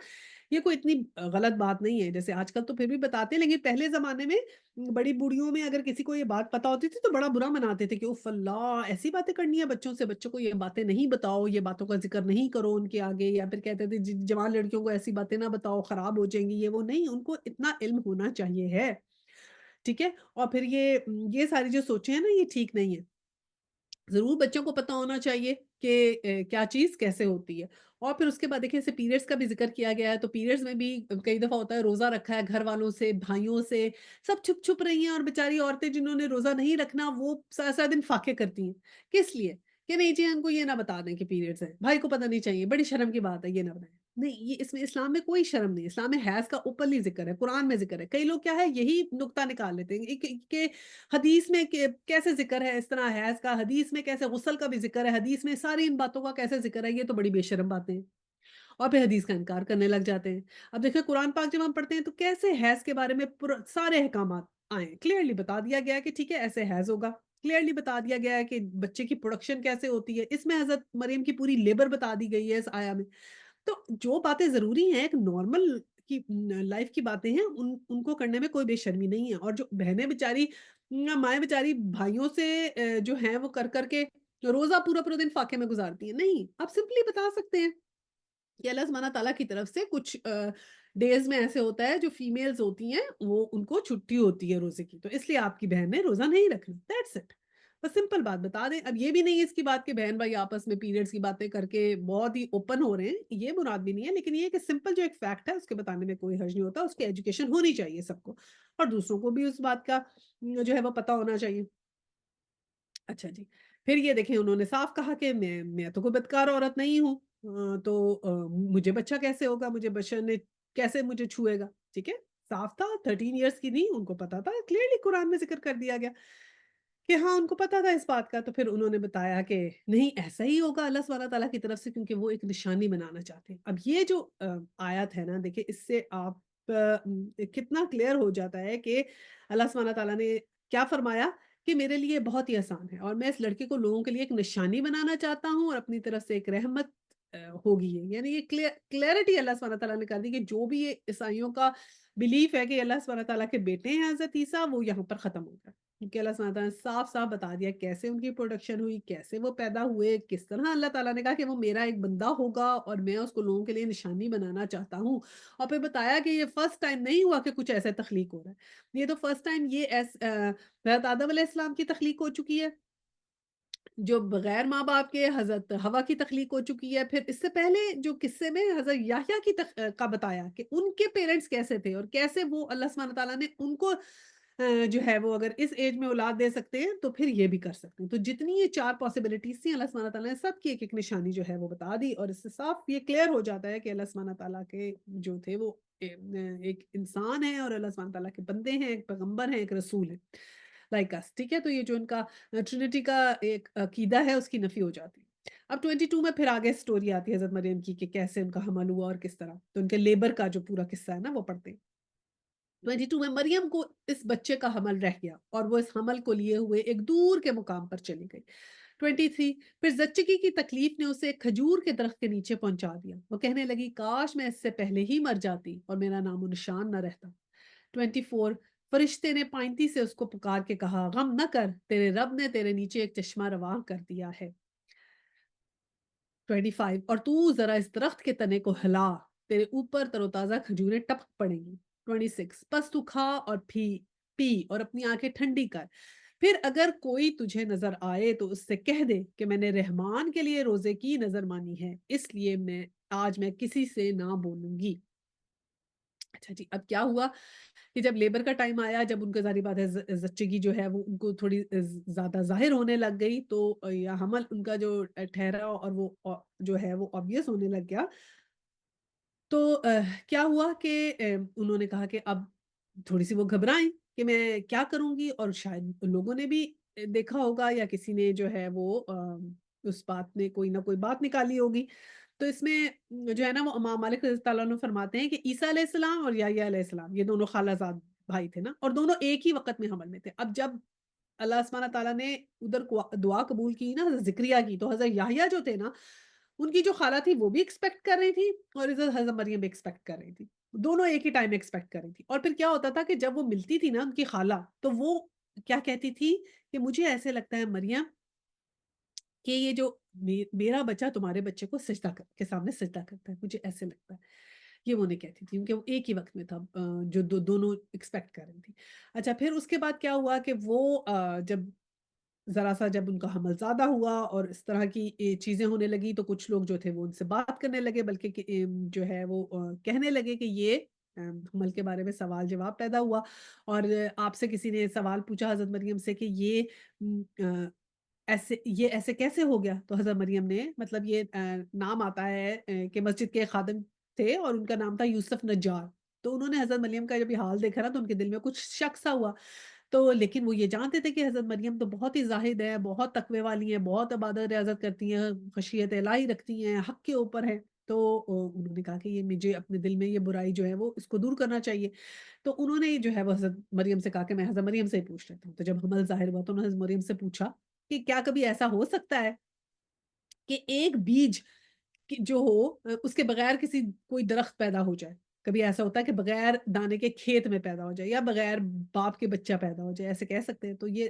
یہ کوئی اتنی غلط بات نہیں ہے، جیسے آج کل تو پھر بھی بتاتے ہیں، لیکن پہلے زمانے میں بڑی بوڑھیوں میں اگر کسی کو یہ بات پتا ہوتی تھی تو بڑا برا مناتے تھے کہ اف اللہ ایسی باتیں کرنی ہے بچوں سے، بچوں کو یہ باتیں نہیں بتاؤ، یہ باتوں کا ذکر نہیں کرو ان کے آگے، یا پھر کہتے تھے جوان لڑکیوں کو ایسی باتیں نہ بتاؤ خراب ہو جائیں گی، یہ وہ نہیں، ان کو اتنا علم ہونا چاہیے ہے، ٹھیک ہے، اور پھر یہ ساری جو سوچیں ہیں نا یہ ٹھیک نہیں ہے، ضرور بچوں کو پتا ہونا چاہیے کہ کیا چیز کیسے ہوتی ہے۔ اور پھر اس کے بعد دیکھیں اسے پیریڈز کا بھی ذکر کیا گیا ہے، تو پیریڈز میں بھی کئی دفعہ ہوتا ہے روزہ رکھا ہے گھر والوں سے بھائیوں سے، سب چھپ چھپ رہی ہیں، اور بیچاری عورتیں جنہوں نے روزہ نہیں رکھنا وہ سارا سارا دن فاقے کرتی ہیں، کس لیے؟ کہ نہیں جی ان کو یہ نہ بتا دیں کہ پیریڈز ہیں، بھائی کو پتہ نہیں چاہیے، بڑی شرم کی بات ہے یہ نہ بتائیں۔ نہیں، یہ اس میں اسلام میں کوئی شرم نہیں، اسلام میں حیض کا اوپنلی ذکر ہے، قرآن میں ذکر ہے، کئی لوگ کیا ہے یہی نقطہ نکال لیتے ہیں کہ حدیث میں کیسے ذکر ہے اس طرح حیض کا، حدیث میں کیسے غسل کا بھی ذکر ہے، حدیث میں ساری ان باتوں کا کیسے ذکر ہے، یہ تو بڑی بے شرم باتیں ہیں، اور پھر حدیث کا انکار کرنے لگ جاتے ہیں۔ اب دیکھیں قرآن پاک جب ہم پڑھتے ہیں تو کیسے حیض کے بارے میں سارے احکامات آئے، کلیئرلی بتا دیا گیا ہے کہ ٹھیک ہے ایسے حیض ہوگا، کلیئرلی بتا دیا گیا ہے کہ بچے کی پروڈکشن کیسے ہوتی ہے، اس میں حضرت مریم کی پوری لیبر بتا دی گئی ہے اس آیا میں۔ تو جو باتیں ضروری ہیں ایک نارمل کی لائف کی باتیں ہیں ان کو کرنے میں کوئی بے شرمی نہیں ہے، اور جو بہنیں بیچاری مائیں بیچاری بھائیوں سے جو ہیں وہ کر کر کے روزہ پورا پورا دن فاقے میں گزارتی ہیں، نہیں، آپ سمپلی بتا سکتے ہیں کہ اللہ سبحانہ تعالیٰ کی طرف سے کچھ ڈیز میں ایسے ہوتا ہے جو فیمیلز ہوتی ہیں وہ ان کو چھٹی ہوتی ہے روزے کی، تو اس لیے آپ کی بہن نے روزہ نہیں رکھنا، دیٹس اٹ، بس سمپل بات بتا دیں۔ اب یہ بھی نہیں ہے اس کی بات کہ بہن بھائی آپس میں پیریڈس کی باتیں کر کے بہت ہی اوپن ہو رہے ہیں، یہ مراد بھی نہیں ہے، لیکن یہ ہے کہ سمپل جو ایک فیکٹ ہے اس کے بتانے میں کوئی حرج نہیں ہوتا، اس کی ایجوکیشن ہونی چاہیے سب کو، اور دوسروں کو بھی اس بات کا جو ہے وہ پتہ ہونا چاہیے۔ اچھا جی، پھر یہ دیکھیں انہوں نے صاف کہا کہ میں تو کوئی بدکار عورت نہیں ہوں، تو مجھے بچہ کیسے ہوگا، مجھے بشر نے کیسے مجھے چھوئے گا، ٹھیک ہے؟ صاف تھا، 13 ایئرس کی نہیں، ان کو پتا تھا، کلیئرلی قرآن میں ذکر کر دیا گیا کہ ہاں ان کو پتا تھا اس بات کا، تو پھر انہوں نے بتایا کہ نہیں ایسا ہی ہوگا اللہ سبحانہ تعالیٰ کی طرف سے، کیونکہ وہ ایک نشانی بنانا چاہتے ہیں۔ اب یہ جو آیت ہے نا، دیکھیں اس سے آپ کتنا کلیئر ہو جاتا ہے کہ اللہ سبحانہ تعالیٰ نے کیا فرمایا کہ میرے لیے بہت ہی آسان ہے اور میں اس لڑکے کو لوگوں کے لیے ایک نشانی بنانا چاہتا ہوں اور اپنی طرف سے ایک رحمت ہوگی یہ، یعنی یہ کلیئرٹی اللہ سبحانہ تعالیٰ نے کر دی کہ جو بھی یہ عیسائیوں کا بلیف ہے کہ اللہ سبحانہ تعالیٰ کے بیٹے ہیں حضرت عیسیٰ، وہ یہاں پر ختم ہو گیا، کیونکہ اللہ سبحانہ تعالیٰ نے صاف صاف بتا دیا کیسے ان کی پروڈکشن ہوئی، کیسے وہ پیدا ہوئے، کس طرح اللہ تعالیٰ نے کہا کہ وہ میرا ایک بندہ ہوگا اور میں اس کو لوگوں کے لیے نشانی بنانا چاہتا ہوں، اور پھر بتایا کہ یہ فرسٹ ٹائم نہیں ہوا کہ کچھ ایسے تخلیق ہو رہا ہے، یہ تو فرسٹ ٹائم یہ حضرت آدم علیہ السلام کی تخلیق ہو چکی ہے، جو بغیر ماں باپ کے حضرت حوا کی تخلیق ہو چکی ہے، پھر اس سے پہلے جو قصے میں حضرت یحییٰ کی کا بتایا کہ ان کے پیرنٹس کیسے تھے اور کیسے وہ اللہ سبحانہ تعالیٰ نے ان کو جو ہے وہ اگر اس ایج میں اولاد دے سکتے ہیں تو پھر یہ بھی کر سکتے ہیں، تو جتنی یہ 4 پاسبلٹیز تھیں اللہ سبحانہ تعالیٰ نے سب کی ایک ایک نشانی جو ہے وہ بتا دی، اور اس سے صاف یہ کلیئر ہو جاتا ہے کہ اللہ سبحانہ تعالیٰ کے جو تھے وہ ایک انسان ہے اور اللہ سبحانہ تعالیٰ کے بندے ہیں، ایک پیغمبر ہیں، ایک رسول ہیں لائک اس، ٹھیک ہے؟ تو یہ جو ان کا ٹرینٹی کا ایک عقیدہ ہے اس کی نفی ہو جاتی ہے۔ اب 22 میں پھر آگے سٹوری آتی ہے حضرت مریم کی کہ کیسے ان کا حمل ہوا اور کس طرح، تو ان کے لیبر کا جو پورا قصہ ہے نا وہ پڑھتے ہیں۔ 22 میں مریم کو اس بچے کا حمل رہ گیا اور وہ اس حمل کو لیے ہوئے ایک دور کے مقام پر چلی گئی۔ 23 پھر زچگی کی تکلیف نے اسے ایک کھجور کے درخت کے نیچے پہنچا دیا، وہ کہنے لگی کاش میں اس سے پہلے ہی مر جاتی اور میرا نام و نشان نہ رہتا۔ 24 فرشتے نے پائنتی سے اس کو پکار کے کہا غم نہ کر، تیرے رب نے تیرے نیچے ایک چشمہ رواں کر دیا ہے۔ 25 اور تو ذرا اس درخت کے تنے کو ہلا، تیرے اوپر تر و تازہ کھجوریں ٹپک پڑیں گی۔ 26 پس تو کھا اور پی اور اپنی آنکھیں ٹھنڈی کر، پھر اگر کوئی تجھے نظر آئے تو اس سے کہہ دے کہ میں نے رحمان کے لیے روزے کی نظر مانی ہے، اس لیے آج میں کسی سے نہ بولوں گی۔ اچھا جی، اب کیا ہوا کہ جب لیبر کا ٹائم آیا، جب ان کو ظاہری بات ہے زچگی جو ہے وہ ان کو تھوڑی زیادہ ظاہر ہونے لگ گئی، تو یا حمل ان کا جو ٹھہرا اور وہ جو ہے وہ obvious ہونے لگ گیا، تو کیا ہوا کہ انہوں نے کہا کہ اب تھوڑی سی وہ گھبرائیں کہ میں کیا کروں گی، اور شاید لوگوں نے بھی دیکھا ہوگا یا کسی نے جو ہے وہ اس بات نے کوئی نہ کوئی بات نکالی ہوگی، تو اس میں جو ہے نا وہ امام مالک رضی اللہ عنہ فرماتے ہیں کہ عیسیٰ علیہ السلام اور یحییٰ علیہ السلام یہ دونوں خالہ زاد بھائی تھے نا، اور دونوں ایک ہی وقت میں حمل میں تھے۔ اب جب اللہ سبحانہ تعالیٰ نے ادھر دعا قبول کی نا حضرت زکریا کی، تو حضرت یحییٰ جو تھے نا ان کی جو خالہ تھی وہ بھی ایکسپیکٹ کر رہی تھی اور ادھر حضرت مریم بھی ایکسپیکٹ کر رہی تھی، دونوں ایک ہی ٹائم میں ایکسپیکٹ کر رہی تھی، اور پھر کیا ہوتا تھا کہ جب وہ ملتی تھی نا ان کی خالہ، تو وہ کیا کہتی تھی کہ مجھے ایسے لگتا ہے مریم کہ یہ جو میرا بچہ تمہارے بچے کو سجدہ کے سامنے سجدہ کرتا ہے، مجھے ایسے لگتا ہے، یہ وہ نہیں کہتی تھی کیونکہ وہ ایک ہی وقت میں تھا جو دونوں ایکسپیکٹ کر رہی تھی۔ اچھا پھر اس کے بعد کیا ہوا کہ وہ جب ذرا سا جب ان کا حمل زیادہ ہوا اور اس طرح کی چیزیں ہونے لگی، تو کچھ لوگ جو تھے وہ ان سے بات کرنے لگے، بلکہ جو ہے وہ کہنے لگے کہ یہ حمل کے بارے میں سوال جواب پیدا ہوا، اور آپ سے کسی نے سوال پوچھا حضرت مریم سے کہ یہ ایسے کیسے ہو گیا، تو حضرت مریم نے مطلب یہ نام آتا ہے کہ مسجد کے خادم تھے اور ان کا نام تھا یوسف نجار، تو انہوں نے حضرت مریم کا جب یہ حال دیکھا نا تو ان کے دل میں کچھ شک سا ہوا، تو لیکن وہ یہ جانتے تھے کہ حضرت مریم تو بہت ہی زاہد ہے، بہت تقوی والی ہیں، بہت عبادت ریاضت کرتی ہیں، خشیت الہی رکھتی ہیں، حق کے اوپر ہیں، تو انہوں نے کہا کہ یہ مجھے اپنے دل میں یہ برائی جو ہے وہ اس کو دور کرنا چاہیے، تو انہوں نے جو ہے وہ حضرت مریم سے کہا کہ میں حضرت مریم سے ہی پوچھ لیتا ہوں، تو جب حمل ظاہر ہوا تو انہوں نے حضرت مریم سے پوچھا کہ کیا کبھی ایسا ہو سکتا ہے کہ ایک بیج جو ہو اس کے بغیر کوئی درخت پیدا ہو جائے، کبھی ایسا ہوتا ہے کہ بغیر دانے کے کھیت میں پیدا ہو جائے یا بغیر باپ کے بچہ پیدا ہو جائے، ایسے کہہ سکتے ہیں، تو یہ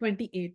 28,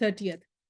30th,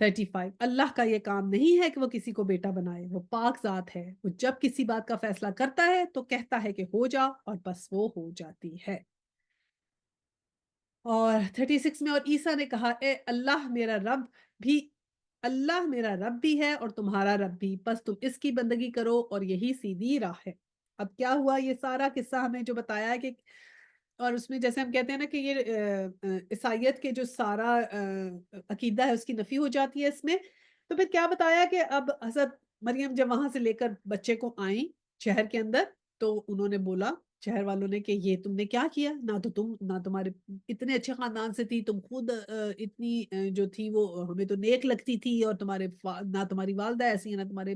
35 اللہ کا یہ کام نہیں ہے کہ وہ کسی کو بیٹا بنائے، وہ پاک ذات ہے، وہ جب کسی بات کا فیصلہ کرتا ہے تو کہتا ہے کہ ہو جا اور بس وہ ہو جاتی ہے۔ اور 36 میں اور عیسیٰ نے کہا اے اللہ میرا رب بھی ہے اور تمہارا رب بھی، بس تم اس کی بندگی کرو اور یہی سیدھی راہ ہے۔ اب کیا ہوا، یہ سارا قصہ ہمیں جو بتایا ہے کہ، اور اس میں جیسے ہم کہتے ہیں نا کہ یہ عیسائیت کے جو سارا عقیدہ ہے اس کی نفی ہو جاتی ہے اس میں، تو پھر کیا بتایا کہ اب حضرت مریم جب وہاں سے لے کر بچے کو آئیں شہر کے اندر، تو انہوں نے بولا شہر والوں نے کہ یہ تم نے کیا کیا، نہ تمہارے اتنے اچھے خاندان سے تھی، تم خود اتنی جو تھی وہ ہمیں تو نیک لگتی تھی، اور نہ تمہاری والدہ ایسی ہیں نہ تمہارے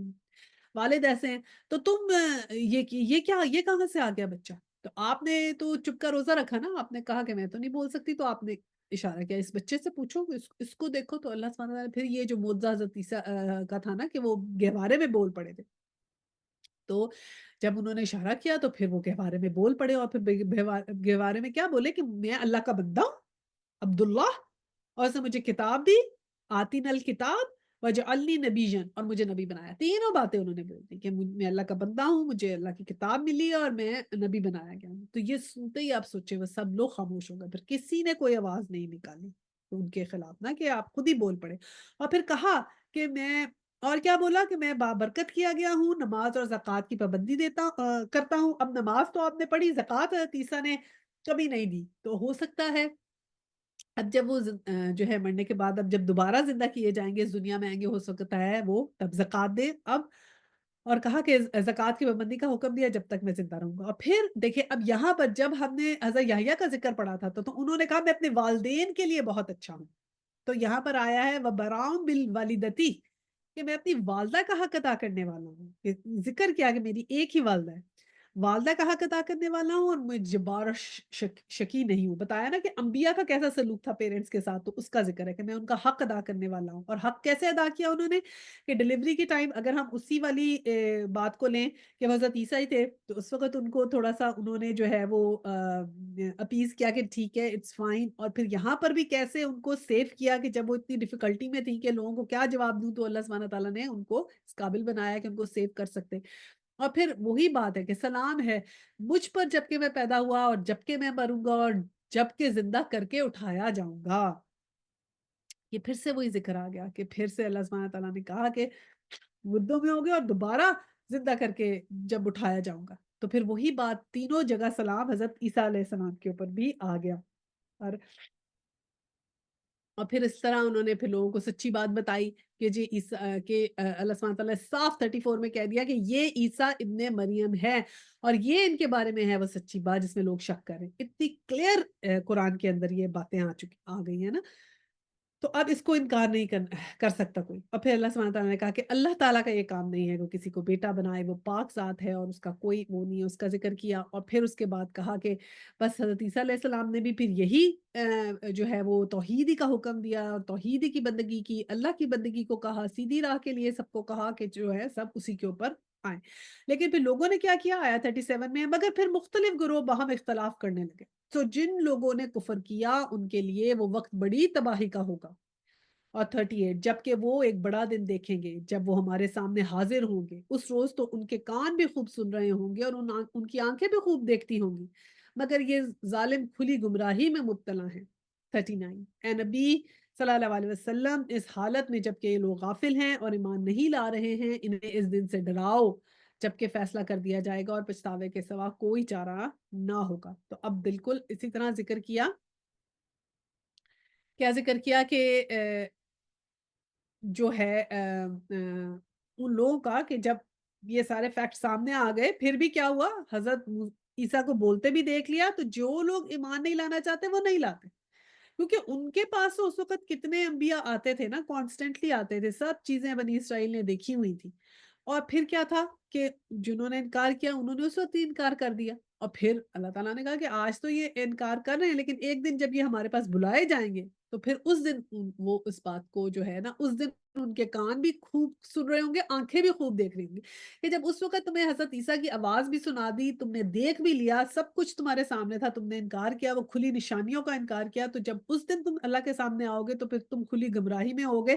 والد ایسے ہیں، تو تم یہ کہاں سے آ گیا بچہ؟ تو آپ نے تو چپ کا روزہ رکھا نا، آپ نے کہا کہ میں تو نہیں بول سکتی، تو آپ نے اشارہ کیا اس بچے سے پوچھو، اس کو دیکھو، تو اللہ سبحانہ وتعالی پھر یہ جو معجزہ حضرت عیسیٰ کا تھا نا کہ وہ گہوارے میں بول پڑے تھے، تو جب انہوں نے اشارہ کیا تو پھر وہ گہوارے میں بول پڑے، اور پھر گہوارے میں کیا بولے کہ میں اللہ کا بندہ ہوں، عبداللہ، اور اس نے مجھے کتاب دی، آتین الکتاب وجعلنی نبیًا، اور مجھے نبی بنایا۔ تینوں باتیں انہوں نے بول دی کہ میں اللہ کا بندہ ہوں، مجھے اللہ کی کتاب ملی اور میں نبی بنایا گیا ہوں۔ تو یہ سنتے ہی آپ سوچے وہ سب لوگ خاموش ہو گئے، پھر کسی نے کوئی آواز نہیں نکالی ان کے خلاف، نہ کہ آپ خود ہی بول پڑے، اور پھر کہا کہ میں، اور کیا بولا کہ میں بابرکت کیا گیا ہوں، نماز اور زکوٰۃ کی پابندی کرتا ہوں۔ اب نماز تو آپ نے پڑھی، زکوٰۃ عیسیٰ نے کبھی نہیں دی، تو ہو سکتا ہے اب جب وہ جو ہے مرنے کے بعد اب جب دوبارہ زندہ کیے جائیں گے، اس دنیا میں آئیں گے، ہو سکتا ہے وہ تب زکوٰۃ دیں اب، اور کہا کہ زکوٰۃ کی پابندی کا حکم دیا جب تک میں زندہ رہوں گا۔ اور پھر دیکھیں اب یہاں پر جب ہم نے حضرت یحییٰ کا ذکر پڑھا تھا تو انہوں نے کہا میں اپنے والدین کے لیے بہت اچھا ہوں، تو یہاں پر آیا ہے وَبَرَّاءٌ بِالْوَالِدَتِ کہ میں اپنی والدہ کا حق ادا کرنے والا ہوں، کہ ذکر کیا کہ میری ایک ہی والدہ ہے، والدہ کا حق ادا کرنے والا ہوں، اور میں جبار اور شقی نہیں ہوں۔ بتایا نا کہ انبیاء کا کیسا سلوک تھا پیرنٹس کے ساتھ، تو اس کا ذکر ہے کہ میں ان کا حق ادا کرنے والا ہوں۔ اور حق کیسے ادا کیا انہوں نے کہ ڈلیوری کے ٹائم اگر ہم اسی والی بات کو لیں کہ وہ حضرت عیسیٰ ہی تھے، تو اس وقت ان کو تھوڑا سا انہوں نے جو ہے وہ اپیز کیا کہ ٹھیک ہے اٹس فائن، اور پھر یہاں پر بھی کیسے ان کو سیو کیا کہ جب وہ اتنی ڈیفیکلٹی میں تھی کہ لوگوں کو کیا جواب دوں، تو اللہ سبحانہ تعالیٰ نے ان کو اس قابل بنایا کہ ان کو سیو کر سکتے۔ اور پھر وہی بات ہے کہ سلام ہے مجھ پر جب کہ میں پیدا ہوا اور جب کہ میں مروں گا اور جب کہ زندہ کر کے اٹھایا جاؤں گا۔ یہ پھر سے وہی ذکر آ گیا کہ پھر سے اللہ سبحانہ تعالیٰ نے کہا کہ مردوں میں ہوگے اور دوبارہ زندہ کر کے جب اٹھایا جاؤں گا، تو پھر وہی بات تینوں جگہ سلام حضرت عیسیٰ علیہ السلام کے اوپر بھی آ گیا، اور پھر اس طرح انہوں نے پھر لوگوں کو سچی بات بتائی کہ جی اللہ سبحانہ تعالیٰ نے صاف 34 میں کہہ دیا کہ یہ عیسیٰ ابن مریم ہے، اور یہ ان کے بارے میں ہے وہ سچی بات جس میں لوگ شک کریں۔ اتنی کلیئر قرآن کے اندر یہ باتیں آ گئی ہیں نا، تو اب اس کو انکار نہیں کر سکتا کوئی۔ اور پھر اللہ سبحانہ تعالیٰ نے کہا کہ اللہ تعالیٰ کا یہ کام نہیں ہے کہ وہ کسی کو بیٹا بنائے، وہ پاک ذات ہے اور اس کا کوئی وہ نہیں ہے، اس کا ذکر کیا، اور پھر اس کے بعد کہا کہ بس حضرت عیسیٰ علیہ السلام نے بھی پھر یہی جو ہے وہ توحیدی کا حکم دیا اور توحیدی کی بندگی کی، اللہ کی بندگی کو کہا، سیدھی راہ کے لیے سب کو کہا کہ جو ہے سب اسی کے اوپر آئیں۔ لیکن پھر لوگوں نے کیا کیا آیا 37 میں، مگر پھر مختلف گروہ باہم اختلاف کرنے لگے، تو جن لوگوں نے کفر کیا ان کے لیے وہ وقت بڑی تباہی کا ہوگا۔ اور 38 جبکہ وہ ایک بڑا دن دیکھیں گے جب وہ ہمارے سامنے حاضر ہوں گے، اس روز تو ان کے کان بھی خوب سن رہے ہوں گے اور ان کی آنکھیں بھی خوب دیکھتی ہوں گی، مگر یہ ظالم کھلی گمراہی میں مبتلا ہیں۔ 39 اے نبی صلی اللہ علیہ وسلم اس حالت میں جبکہ یہ لوگ غافل ہیں اور ایمان نہیں لا رہے ہیں، انہیں اس دن سے ڈراؤ جبکہ فیصلہ کر دیا جائے گا اور پچھتاوے کے سوا کوئی چارہ نہ ہوگا۔ تو اب بالکل اسی طرح ذکر کیا، کیا ذکر کیا کہ جو ہے ان لوگوں کا کہ جب یہ سارے فیکٹ سامنے آ گئے پھر بھی کیا ہوا، حضرت عیسیٰ کو بولتے بھی دیکھ لیا، تو جو لوگ ایمان نہیں لانا چاہتے وہ نہیں لاتے، کیونکہ ان کے پاس تو اس وقت کتنے انبیاء آتے تھے نا، کانسٹنٹلی آتے تھے، سب چیزیں بنی اسرائیل نے دیکھی ہوئی تھی، اور پھر کیا تھا کہ جنہوں نے انکار کیا انہوں نے اس وقت ہی انکار کر دیا، اور پھر اللہ تعالیٰ نے کہا کہ آج تو یہ انکار کر رہے ہیں لیکن ایک دن جب یہ ہمارے پاس بلائے جائیں گے تو پھر اس دن وہ اس بات کو جو ہے نا، اس دن ان کے کان بھی خوب سن رہے ہوں گے، آنکھیں بھی خوب دیکھ رہی ہوں گی، کہ جب اس وقت تمہیں حضرت عیسیٰ کی آواز بھی سنا دی، تم نے دیکھ بھی لیا، سب کچھ تمہارے سامنے تھا، تم نے انکار کیا، وہ کھلی نشانیوں کا انکار کیا، تو جب اس دن تم اللہ کے سامنے آؤ گے تو پھر تم کھلی گمراہی میں ہوگے،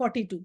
42,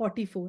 44,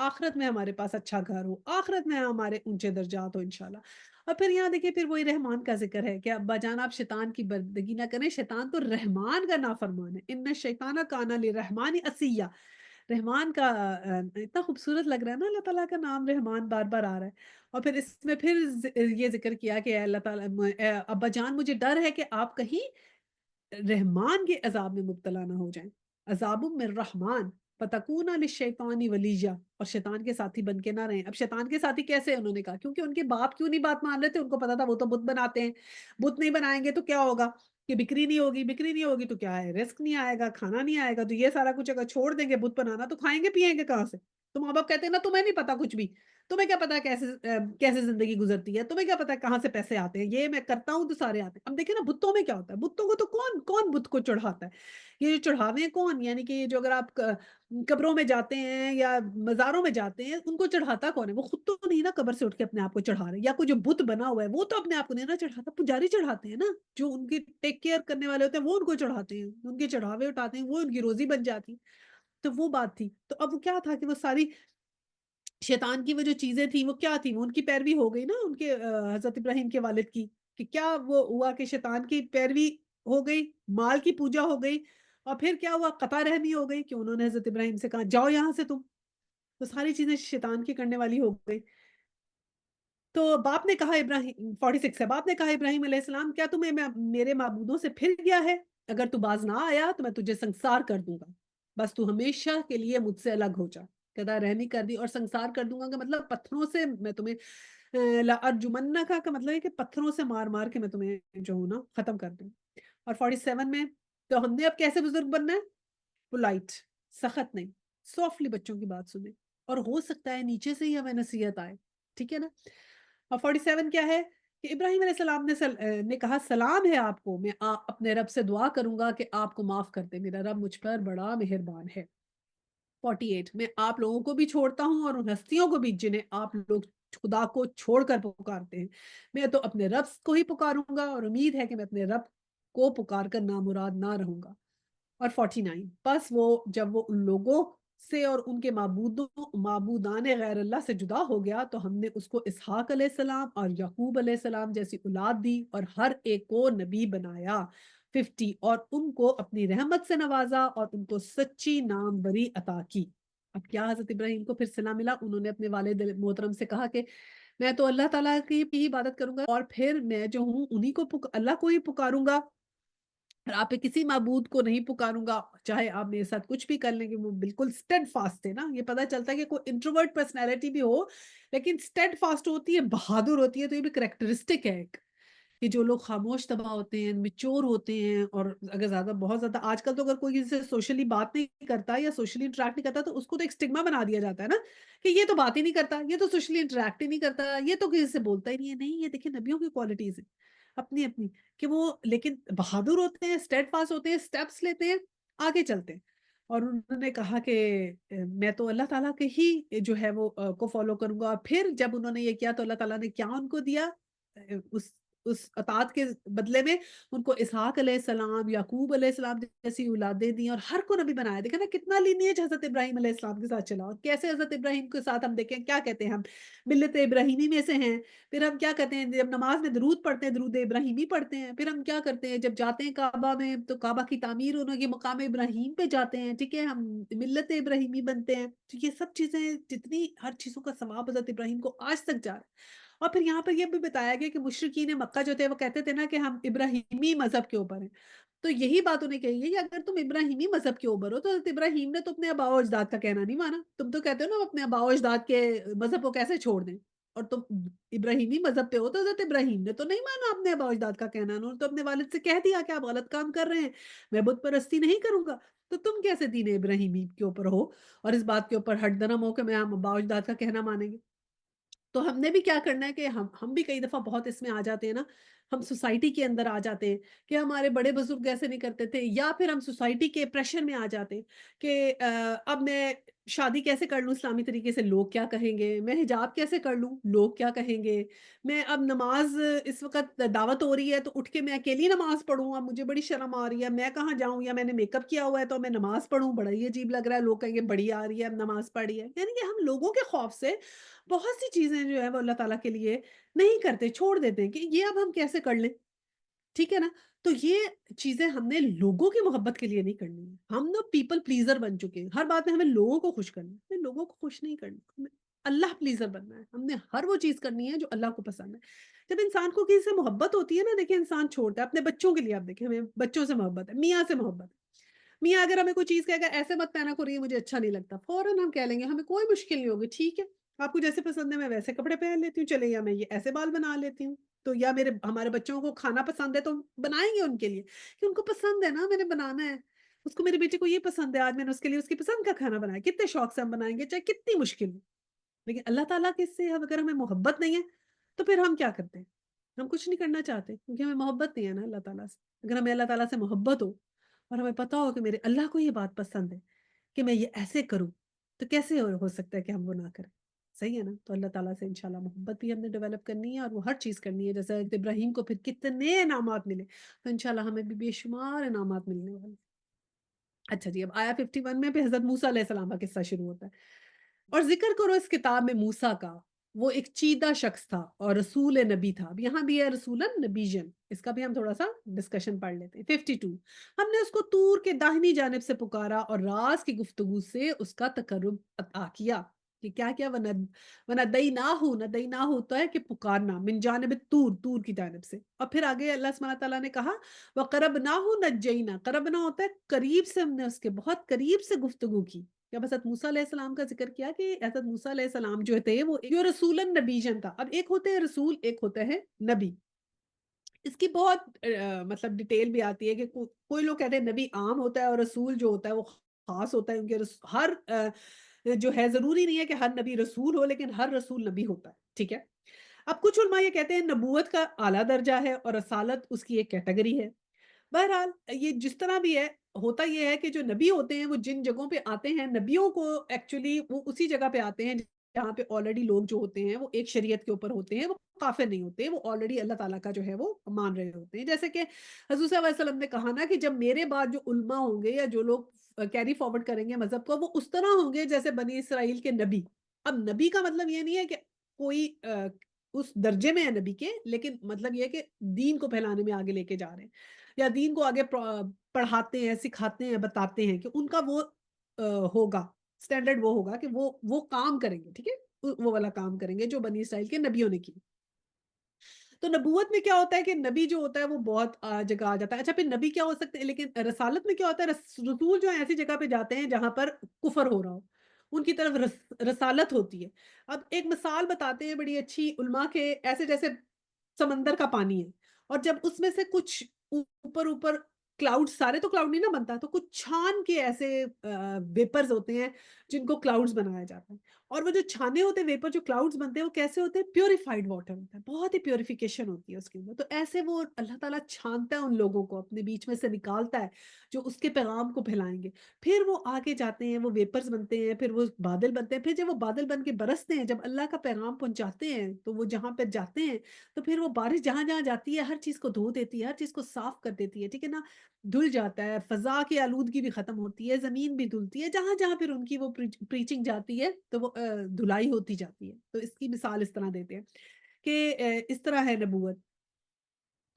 آخرت میں ہمارے پاس اچھا گھر ہو، آخرت میں ہمارے اونچے درجات ہو انشاءاللہ۔ اور پھر یہاں دیکھیے پھر وہی رحمان کا ذکر ہے کہ ابا جان آپ شیطان کی بندگی نہ کریں، شیطان تو رحمان کا نافرمان ہے، ان الشیطان کان للرحمن عصیا۔ رحمان کا اتنا خوبصورت لگ رہا ہے نا، اللہ تعالیٰ کا نام رحمان بار بار آ رہا ہے۔ اور پھر اس میں پھر یہ ذکر کیا کہ اے اللہ تعالیٰ ابا جان مجھے ڈر ہے کہ آپ کہیں رحمان کے عذاب میں مبتلا نہ ہو جائیں، عذاب من رحمان فتکون للشیطان ولیا، اور شیطان کے ساتھی بن کے نہ رہیں۔ اب شیطان کے ساتھی کیسے انہوں نے کہا کیونکہ ان کے باپ کیوں نہیں بات مان رہے تھے، ان کو پتا تھا وہ تو بت بناتے ہیں، بت نہیں بنائیں گے تو کیا ہوگا کہ بکری نہیں ہوگی، بکری نہیں ہوگی تو کیا ہے، رزق نہیں آئے گا، کھانا نہیں آئے گا، تو یہ سارا کچھ اگر چھوڑ دیں گے بت بنانا تو کھائیں گے پیئیں گے کہاں سے؟ تو ماں باپ کہتے ہیں نا تمہیں نہیں پتا کچھ بھی، تمہیں کیا پتا کیسے کیسے زندگی گزرتی ہے، تمہیں کیا پتا کہاں سے پیسے آتے ہیں، یہ میں کرتا ہوں تو سارے آتے ہیں۔ اب دیکھیں نا بتوں میں کیا ہوتا ہے، بتوں کو تو کون کون بت کو چڑھاتا ہے، یہ جو چڑھاوے ہیں کون، یعنی کہ یہ جو اگر آپ قبروں میں جاتے ہیں یا مزاروں میں جاتے ہیں ان کو چڑھاتا کون ہے، وہ خود تو نہیں نا قبر سے اٹھ کے اپنے آپ کو چڑھا رہے، یا کوئی جو بت بنا ہوا ہے وہ تو اپنے آپ کو نہیں نا چڑھاتا، پجاری چڑھاتے ہیں نا، جو ان کی ٹیک کیئر کرنے والے ہوتے ہیں وہ ان کو چڑھاتے ہیں، ان کے چڑھاوے اٹھاتے ہیں، وہ ان کی روزی بن جاتی۔ تو وہ بات تھی، تو اب وہ کیا تھا کہ وہ ساری شیطان کی وہ جو چیزیں تھیں وہ کیا تھیں، وہ ان کی پیروی ہو گئی نا ان کے حضرت ابراہیم کے والد کی، کہ کیا وہ ہوا کہ شیطان کی پیروی ہو گئی، مال کی پوجا ہو گئی، اور پھر کیا ہوا قطع رحمی ہو گئی کہ انہوں نے حضرت ابراہیم سے کہا جاؤ یہاں سے تم، تو ساری چیزیں شیطان کی کرنے والی ہو گئی۔ تو باپ نے کہا ابراہیم 46 ہے، باپ نے کہا ابراہیم علیہ السلام کیا تمہیں میرے معبودوں سے پھر گیا ہے؟ اگر تو باز نہ آیا تو میں تجھے سنسار کر دوں گا، بس تو ہمیشہ کے لیے مجھ سے الگ ہو جا۔ قطع رحمی کر دی اور سنسار کر دوں گا کا مطلب پتھروں سے میں تمہیں لأرجمنک کا مطلب ہے کہ پتھروں سے مار مار کے میں تمہیں جو ہوں نا ختم کر دوں۔ اور 47 میں تو ہم نے اب کیسے بزرگ بننا ہے؟ پولائٹ، سخت نہیں، سافٹلی بچوں کی بات سنیں، اور ہو سکتا ہے نیچے سے ہی ہمیں نصیحت آئے، ٹھیک ہے نا؟ اور 47 کیا ہے کہ ابراہیم علیہ السلام نے کہا سلام ہے آپ کو، میں اپنے رب سے دعا کروں گا کہ آپ کو معاف کر دے، میرا رب مجھ پر بڑا مہربان ہے۔ 48 میں آپ لوگوں کو بھی چھوڑتا ہوں اور ان ہستیوں کو بھی جنہیں آپ لوگ خدا کو چھوڑ کر پکارتے ہیں، میں تو اپنے رب کو ہی پکاروں گا اور امید ہے کہ میں اپنے رب کو پکار کر نامراد نہ رہوں گا۔ اور 49 بس وہ جب وہ ان لوگوں سے اور ان کے معبودان غیر اللہ سے جدا ہو گیا تو ہم نے اس کو اسحاق علیہ السلام اور یعقوب علیہ السلام جیسی اولاد دی اور ہر ایک کو نبی بنایا۔ 50 اور ان کو اپنی رحمت سے نوازا اور ان کو سچی نام بری عطا کی۔ اب کیا حضرت ابراہیم کو پھر صلہ ملا، انہوں نے اپنے والد محترم سے کہا کہ میں تو اللہ تعالیٰ کی ہی عبادت کروں گا اور پھر میں جو ہوں انہی کو اللہ کو ہی پکاروں گا، اور آپ کسی معبود کو نہیں پکاروں گا، چاہے آپ میرے ساتھ کچھ بھی کر لیں گے۔ وہ بالکل اسٹیڈ فاسٹ ہے نا، یہ پتا چلتا ہے کہ کوئی انٹروورٹ پرسنالٹی بھی ہو لیکن اسٹیڈ فاسٹ ہوتی ہے، بہادر ہوتی ہے، تو یہ بھی کریکٹرسٹک ہے ایک کہ جو لوگ خاموش طبع ہوتے ہیں، میچور ہوتے ہیں، اور اگر زیادہ بہت زیادہ آج کل تو اگر کوئی کسی سے سوشلی بات نہیں کرتا یا سوشلی انٹریکٹ نہیں کرتا تو اس کو تو ایک اسٹگما بنا دیا جاتا ہے نا کہ یہ تو بات ہی نہیں کرتا، یہ تو سوشلی انٹریکٹ ہی نہیں کرتا، یہ تو کسی سے بولتا ہی نہیں ہے۔ نہیں، یہ دیکھیں نبیوں کی کوالٹیز ہیں اپنی اپنی، کہ وہ لیکن بہادر ہوتے ہیں، اسٹیڈ فاسٹ ہوتے ہیں، اسٹیپس لیتے ہیں، آگے چلتے ہیں۔ اور انہوں نے کہا کہ میں تو اللہ تعالیٰ کے ہی جو ہے وہ کو فالو کروں گا، اور پھر جب انہوں نے یہ کیا تو اللہ تعالیٰ نے کیا ان کو دیا، اس اطاعت کے بدلے میں ان کو اسحاق علیہ السلام، یعقوب علیہ السلام جیسی اولادیں دی اور ہر کو نبی بنایا۔ دیکھیں نا کتنا لینیج حضرت ابراہیم علیہ السلام کے ساتھ چلا، اور کیسے حضرت ابراہیم کے ساتھ ہم دیکھیں کیا کہتے ہیں، ہم ملت ابراہیمی میں سے ہیں۔ پھر ہم کیا کہتے ہیں جب نماز میں درود پڑھتے ہیں، درود ابراہیمی پڑھتے ہیں۔ پھر ہم کیا کرتے ہیں جب جاتے ہیں کعبہ میں تو کعبہ کی تعمیر انہوں کے مقام ابراہیم پہ جاتے ہیں، ٹھیک ہے، ہم ملت ابراہیمی بنتے ہیں۔ تو یہ سب چیزیں جتنی ہر چیزوں کا ثواب حضرت ابراہیم کو آج تک جا رہا ہے۔ اور پھر یہاں پر یہ بھی بتایا گیا کہ مشرکین مکہ جو تھے وہ کہتے تھے نا کہ ہم ابراہیمی مذہب کے اوپر ہیں، تو یہی بات انہیں کہی ہے کہ اگر تم ابراہیمی مذہب کے اوپر ہو تو حضرت ابراہیم نے تو اپنے آباء و اجداد کا کہنا نہیں مانا، تم تو کہتے ہو نا اپنے آباء و اجداد کے مذہب کو کیسے چھوڑ دیں، اور تم ابراہیمی مذہب پہ ہو تو حضرت ابراہیم نے تو نہیں مانا اپنے آباء و اجداد کا کہنا، انہوں نے تو اپنے والد سے کہہ دیا کہ آپ غلط کام کر رہے ہیں، میں بت پرستی نہیں کروں گا، تو تم کیسے دین ابراہیمی کے اوپر ہو اور اس بات کے اوپر ہٹ درم ہو کہ میں آباء و اجداد کا کہنا مانیں گے۔ تو ہم نے بھی کیا کرنا ہے کہ ہم بھی کئی دفعہ بہت اس میں آ جاتے ہیں نا، ہم سوسائٹی کے اندر آ جاتے ہیں کہ ہمارے بڑے بزرگ ایسے نہیں کرتے تھے، یا پھر ہم سوسائٹی کے پریشر میں آ جاتے ہیں کہ اب میں شادی کیسے کر لوں اسلامی طریقے سے، لوگ کیا کہیں گے؟ میں حجاب کیسے کر لوں، لوگ کیا کہیں گے؟ میں اب نماز اس وقت دعوت ہو رہی ہے تو اٹھ کے میں اکیلی نماز پڑھوں، اب مجھے بڑی شرم آ رہی ہے، میں کہاں جاؤں؟ یا میں نے میک اپ کیا ہوا ہے تو میں نماز پڑھوں، بڑا ہی عجیب لگ رہا ہے، لوگ کہیں گے بڑی آ رہی ہے اب نماز پڑھی ہے۔ یعنی کہ ہم لوگوں کے خوف سے بہت سی چیزیں جو ہے وہ اللہ تعالیٰ کے لیے نہیں کرتے، چھوڑ دیتے ہیں کہ یہ اب ہم کیسے کر لیں، ٹھیک ہے نا؟ تو یہ چیزیں ہم نے لوگوں کی محبت کے لیے نہیں کرنی ہے، ہم نا پیپل پلیزر بن چکے ہیں، ہر بات میں ہمیں لوگوں کو خوش کرنا ہے، ہمیں لوگوں کو خوش نہیں کرنا، ہمیں اللہ پلیزر بننا ہے، ہم نے ہر وہ چیز کرنی ہے جو اللہ کو پسند ہے۔ جب انسان کو کسی سے محبت ہوتی ہے نا، دیکھیں انسان چھوڑتا ہے، اپنے بچوں کے لیے آپ دیکھیں، ہمیں بچوں سے محبت ہے، میاں سے محبت ہے، میاں اگر ہمیں کوئی چیز کہے گا ایسے مت پہنا کرو، یہ مجھے اچھا نہیں لگتا، فوراً ہم کہہ لیں گے، ہمیں کوئی مشکل نہیں ہوگی، ٹھیک ہے آپ کو جیسے پسند ہے میں ویسے کپڑے پہن لیتی ہوں، چلے یا میں یہ ایسے بال بنا لیتی ہوں، تو یا ہمارے بچوں کو کھانا پسند ہے تو بنائیں گے ان کے لیے کہ ان کو پسند ہے نا، میں نے بنانا ہے، اس کو میرے بیٹے کو یہ پسند ہے، آج میں نے اس کے لیے اس کی پسند کا کھانا بنایا، کتنے شوق سے ہم بنائیں گے چاہے کتنی مشکل ہو۔ لیکن اللہ تعالیٰ کے سے اگر ہمیں محبت نہیں ہے تو پھر ہم کیا کرتے ہیں؟ ہم کچھ نہیں کرنا چاہتے کیونکہ ہمیں محبت نہیں ہے نا اللہ تعالیٰ سے۔ اگر ہمیں اللہ تعالیٰ سے محبت ہو اور ہمیں پتا ہو کہ میرے اللہ کو یہ بات پسند ہے کہ میں یہ ایسے کروں، تو کیسے ہو سکتا ہے کہ ہم وہ نہ کریں؟ صحیح ہے نا؟ تو اللہ تعالیٰ سے انشاءاللہ محبت بھی ہم نے ڈیولپ کرنی ہے اور وہ ہر چیز کرنی ہے، جیسے حضرت ابراہیم کو پھر کتنے انعامات ملے، تو انشاءاللہ ہمیں بھی بے شمار انعامات ملنے والے ہیں۔ اچھا جی، اب آیا 51 میں پہ حضرت موسیٰ علیہ السلام کا قصہ شروع ہوتا ہے۔ اور ذکر کرو اس کتاب میں موسیٰ کا، وہ ایک چیدہ شخص تھا اور رسول نبی تھا۔ اب یہاں بھی ہے رسولن نبیجن، اس کا بھی ہم تھوڑا سا ڈسکشن پڑھ لیتے ہیں۔ 52 ہم نے اس کو طور کے داہنی جانب سے پکارا اور راز کی گفتگو سے اس کا تقرب عطا کیا کہ کیا کیا وَنَدَيْنَاهُ نَدَيْنَاهُ ہوتا ہے کہ پکارنا، من جانب طور، طور کی جانب سے، اور پھر آگے اللہ سبحانہ تعالیٰ نے کہا وَقَرَبْنَاهُ نَجَّيْنَا، قربنا ہوتا ہے قریب سے، ہم نے اس کے بہت قریب سے گفتگو کی۔ جب حضرت موسیٰ علیہ السلام کا ذکر کیا کہ حضرت موسیٰ علیہ السلام جو تھے وہ جو رسولن نبیجن تھا، اب ایک ہوتے ہیں رسول، ایک ہوتا ہے نبی، اس کی بہت مطلب ڈیٹیل بھی آتی ہے کہ کوئی لوگ کہتے ہیں نبی عام ہوتا ہے اور رسول جو ہوتا ہے وہ خاص ہوتا ہے، ان کے ہر جو ہے ضروری نہیں ہے کہ ہر نبی رسول ہو، لیکن ہر رسول نبی ہوتا ہے، ٹھیک ہے۔ اب کچھ علماء یہ کہتے ہیں نبوت کا اعلیٰ درجہ ہے اور رسالت اس کی ایک کیٹیگری ہے۔ بہرحال یہ جس طرح بھی ہے، ہوتا یہ ہے کہ جو نبی ہوتے ہیں وہ جن جگہوں پہ آتے ہیں، نبیوں کو ایکچولی وہ اسی جگہ پہ آتے ہیں جہاں پہ آلریڈی لوگ جو ہوتے ہیں وہ ایک شریعت کے اوپر ہوتے ہیں، وہ کافر نہیں ہوتے، وہ آلریڈی اللہ تعالیٰ کا جو ہے وہ مان رہے ہوتے ہیں۔ جیسے کہ حضور صلی اللہ علیہ وسلم نے کہا نا کہ جب میرے بعد جو علماء ہوں گے یا جو لوگ کیری فارورڈ کریں گے مذہب کو، وہ اس طرح ہوں گے جیسے بنی اسرائیل کے نبی۔ اب نبی کا مطلب یہ نہیں ہے کہ کوئی اس درجے میں ہے نبی کے، لیکن مطلب یہ ہے کہ دین کو پھیلانے میں آگے لے کے جا رہے ہیں یا دین کو آگے پڑھاتے ہیں، سکھاتے ہیں، بتاتے ہیں، کہ ان کا وہ ہوگا اسٹینڈرڈ، وہ ہوگا کہ وہ کام کریں گے، ٹھیک ہے، وہ والا کام کریں گے جو بنی اسرائیل کے نبیوں نے کی۔ تو نبوت میں کیا ہوتا ہے کہ نبی جو ہوتا ہے وہ بہت جگہ آ جاتا ہے۔ اچھا پھر نبی کیا ہو سکتے ہیں، لیکن رسالت میں کیا ہوتا ہے، رسول جو ہے ایسی جگہ پہ جاتے ہیں جہاں پر کفر ہو رہا ہو، ان کی طرف رسالت ہوتی ہے۔ اب ایک مثال بتاتے ہیں بڑی اچھی علماء کے، ایسے جیسے سمندر کا پانی ہے اور جب اس میں سے کچھ اوپر اوپر کلاؤڈ، سارے تو کلاؤڈ نہیں نا بنتا، تو کچھ چھان کے ایسے ویپرز ہوتے ہیں جن کو کلاؤڈز بنایا جاتا ہے، اور وہ جو چھانے ہوتے ہیں ویپر، جو کلاؤڈز بنتے ہیں وہ کیسے ہوتے ہیں، پیوریفائڈ واٹر ہوتا ہے، بہت ہی پیوریفیکیشن ہوتی ہے اس کے اندر۔ تو ایسے وہ اللہ تعالیٰ چھانتا ہے ان لوگوں کو، اپنے بیچ میں سے نکالتا ہے جو اس کے پیغام کو پھیلائیں گے، پھر وہ آگے جاتے ہیں، وہ ویپرز بنتے ہیں، پھر وہ بادل بنتے ہیں، پھر جب وہ بادل بن کے برستے ہیں، جب اللہ کا پیغام پہنچاتے ہیں تو وہ جہاں پہ جاتے ہیں تو پھر وہ بارش جہاں جہاں جاتی ہے ہر چیز کو دھو دیتی ہے، ہر چیز کو صاف کر دیتی ہے، ٹھیک ہے نا، دھل جاتا ہے، فضا کی آلودگی بھی ختم ہوتی ہے، زمین بھی دھلتی ہے، جہاں جہاں پھر ان کی وہ پریچنگ جاتی ہے تو وہ دھلائی ہوتی جاتی ہے۔ تو اس کی مثال اس طرح دیتے ہیں کہ اس طرح ہے نبوت۔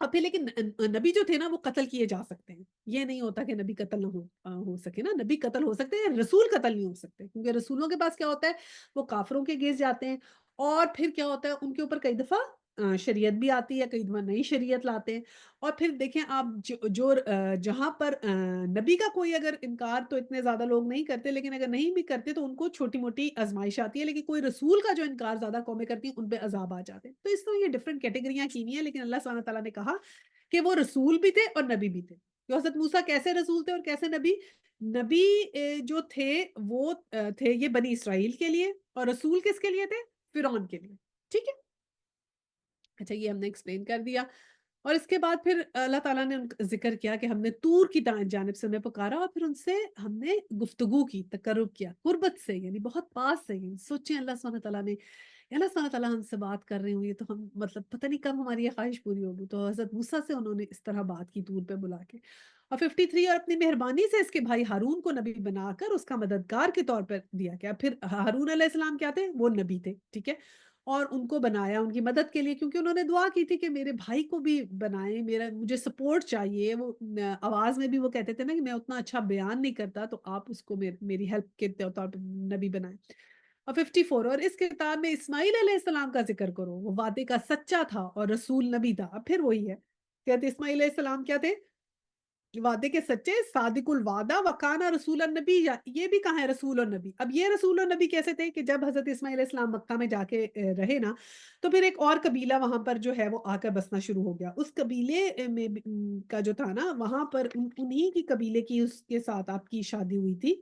اور پھر لیکن نبی جو تھے نا وہ قتل کیے جا سکتے ہیں، یہ نہیں ہوتا کہ نبی قتل نہ ہو سکے نا، نبی قتل ہو سکتے ہیں، رسول قتل نہیں ہو سکتے، کیونکہ رسولوں کے پاس کیا ہوتا ہے، وہ کافروں کے گھر جاتے ہیں، اور پھر کیا ہوتا ہے ان کے اوپر کئی دفعہ شریعت بھی آتی ہے، کئی دفعہ نئی شریعت لاتے ہیں، اور پھر دیکھیں آپ جہاں پر نبی کا کوئی اگر انکار تو اتنے زیادہ لوگ نہیں کرتے، لیکن اگر نہیں بھی کرتے تو ان کو چھوٹی موٹی آزمائش آتی ہے، لیکن کوئی رسول کا جو انکار زیادہ قومیں کرتی ہیں ان پہ عذاب آ جاتے ہیں۔ تو اس طرح یہ ڈفرنٹ کیٹیگریاں کی ہوئی ہیں، لیکن اللہ سبحانہ تعالیٰ نے کہا کہ وہ رسول بھی تھے اور نبی بھی تھے۔ تو حضرت موسیٰ کیسے رسول تھے اور کیسے نبی؟ نبی جو تھے وہ تھے یہ بنی اسرائیل کے لیے، اور رسول کس کے لیے تھے؟ فرعون کے لیے، ٹھیک ہے۔ اچھا یہ ہم نے ایکسپلین کر دیا۔ اور اس کے بعد پھر اللہ تعالیٰ نے ذکر کیا کہ ہم نے طور کی جانب سے انہیں پکارا اور پھر ان سے ہم نے گفتگو کی، تقرب کیا قربت سے، یعنی بہت پاس سے ہی۔ سوچیں اللہ سبحانہ تعالیٰ نے، اللہ سبحانہ تعالیٰ ہم سے بات کر رہے ہوں گے تو ہم مطلب پتہ نہیں کب ہماری یہ خواہش پوری ہوگی۔ تو حضرت موسیٰ سے انہوں نے اس طرح بات کی طور پہ بلا کے، اور 53 اور اپنی مہربانی سے اس کے بھائی ہارون کو نبی بنا کر اس کا مددگار کے طور پر دیا گیا۔ پھر ہارون علیہ السلام کیا تھے؟ وہ نبی تھے، ٹھیک ہے، اور ان کو بنایا ان کی مدد کے لیے، کیونکہ انہوں نے دعا کی تھی کہ میرے بھائی کو بھی بنائیں، مجھے سپورٹ چاہیے۔ وہ آواز میں بھی وہ کہتے تھے نا کہ میں اتنا اچھا بیان نہیں کرتا، تو آپ اس کو میری ہیلپ کے طور پر نبی بنائیں۔ اور 54 اور اس کتاب میں اسماعیل علیہ السلام کا ذکر کرو، وہ وعدے کا سچا تھا اور رسول نبی تھا۔ اب پھر وہی ہے، کہتے اسماعیل علیہ السلام کیا تھے؟ وعدے کے سچے، صادق الوعدہ، وکانا رسول النبی، یہ بھی کہاں ہے رسول النبی؟ اب یہ رسول النبی کیسے تھے کہ جب حضرت اسماعیل علیہ السلام مکہ میں جا کے رہے نا، تو پھر ایک اور قبیلہ وہاں پر جو ہے وہ آ کر بسنا شروع ہو گیا۔ اس قبیلے میں کا جو تھا نا وہاں پر انہی کی قبیلے کی اس کے ساتھ آپ کی شادی ہوئی تھی،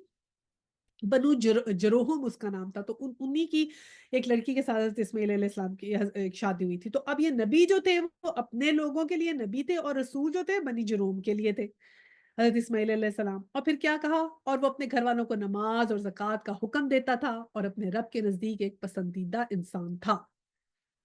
بنو جروہم اس کا نام تھا، تو انہی کی ایک لڑکی کے ساتھ حضرت اسماعیل علیہ السلام کی ایک شادی ہوئی تھی۔ تو اب یہ نبی جو تھے وہ اپنے لوگوں کے لیے نبی تھے، اور رسول جو تھے بنی جروم کے لیے تھے، حضرت اسماعیل علیہ السلام۔ اور پھر کیا کہا؟ اور وہ اپنے گھر والوں کو نماز اور زکوٰۃ کا حکم دیتا تھا، اور اپنے رب کے نزدیک ایک پسندیدہ انسان تھا۔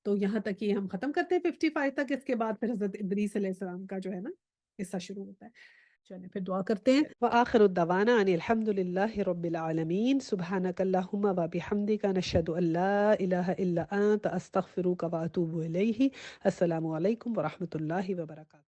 تو یہاں تک یہ ہم ختم کرتے ہیں 55 تک۔ اس کے بعد پھر حضرت ادریس علیہ السلام کا جو ہے نا قصہ شروع ہوتا ہے۔ چلیں پھر دعا کرتے ہیں۔ وآخر الدعوانا ان الحمد للہ رب العالمین، سبحانک اللہم وبحمدک، نشہد ان لا الہ الا انت، استغفرک واتوب الیہ۔ السلام علیکم ورحمۃ اللہ وبرکاتہ۔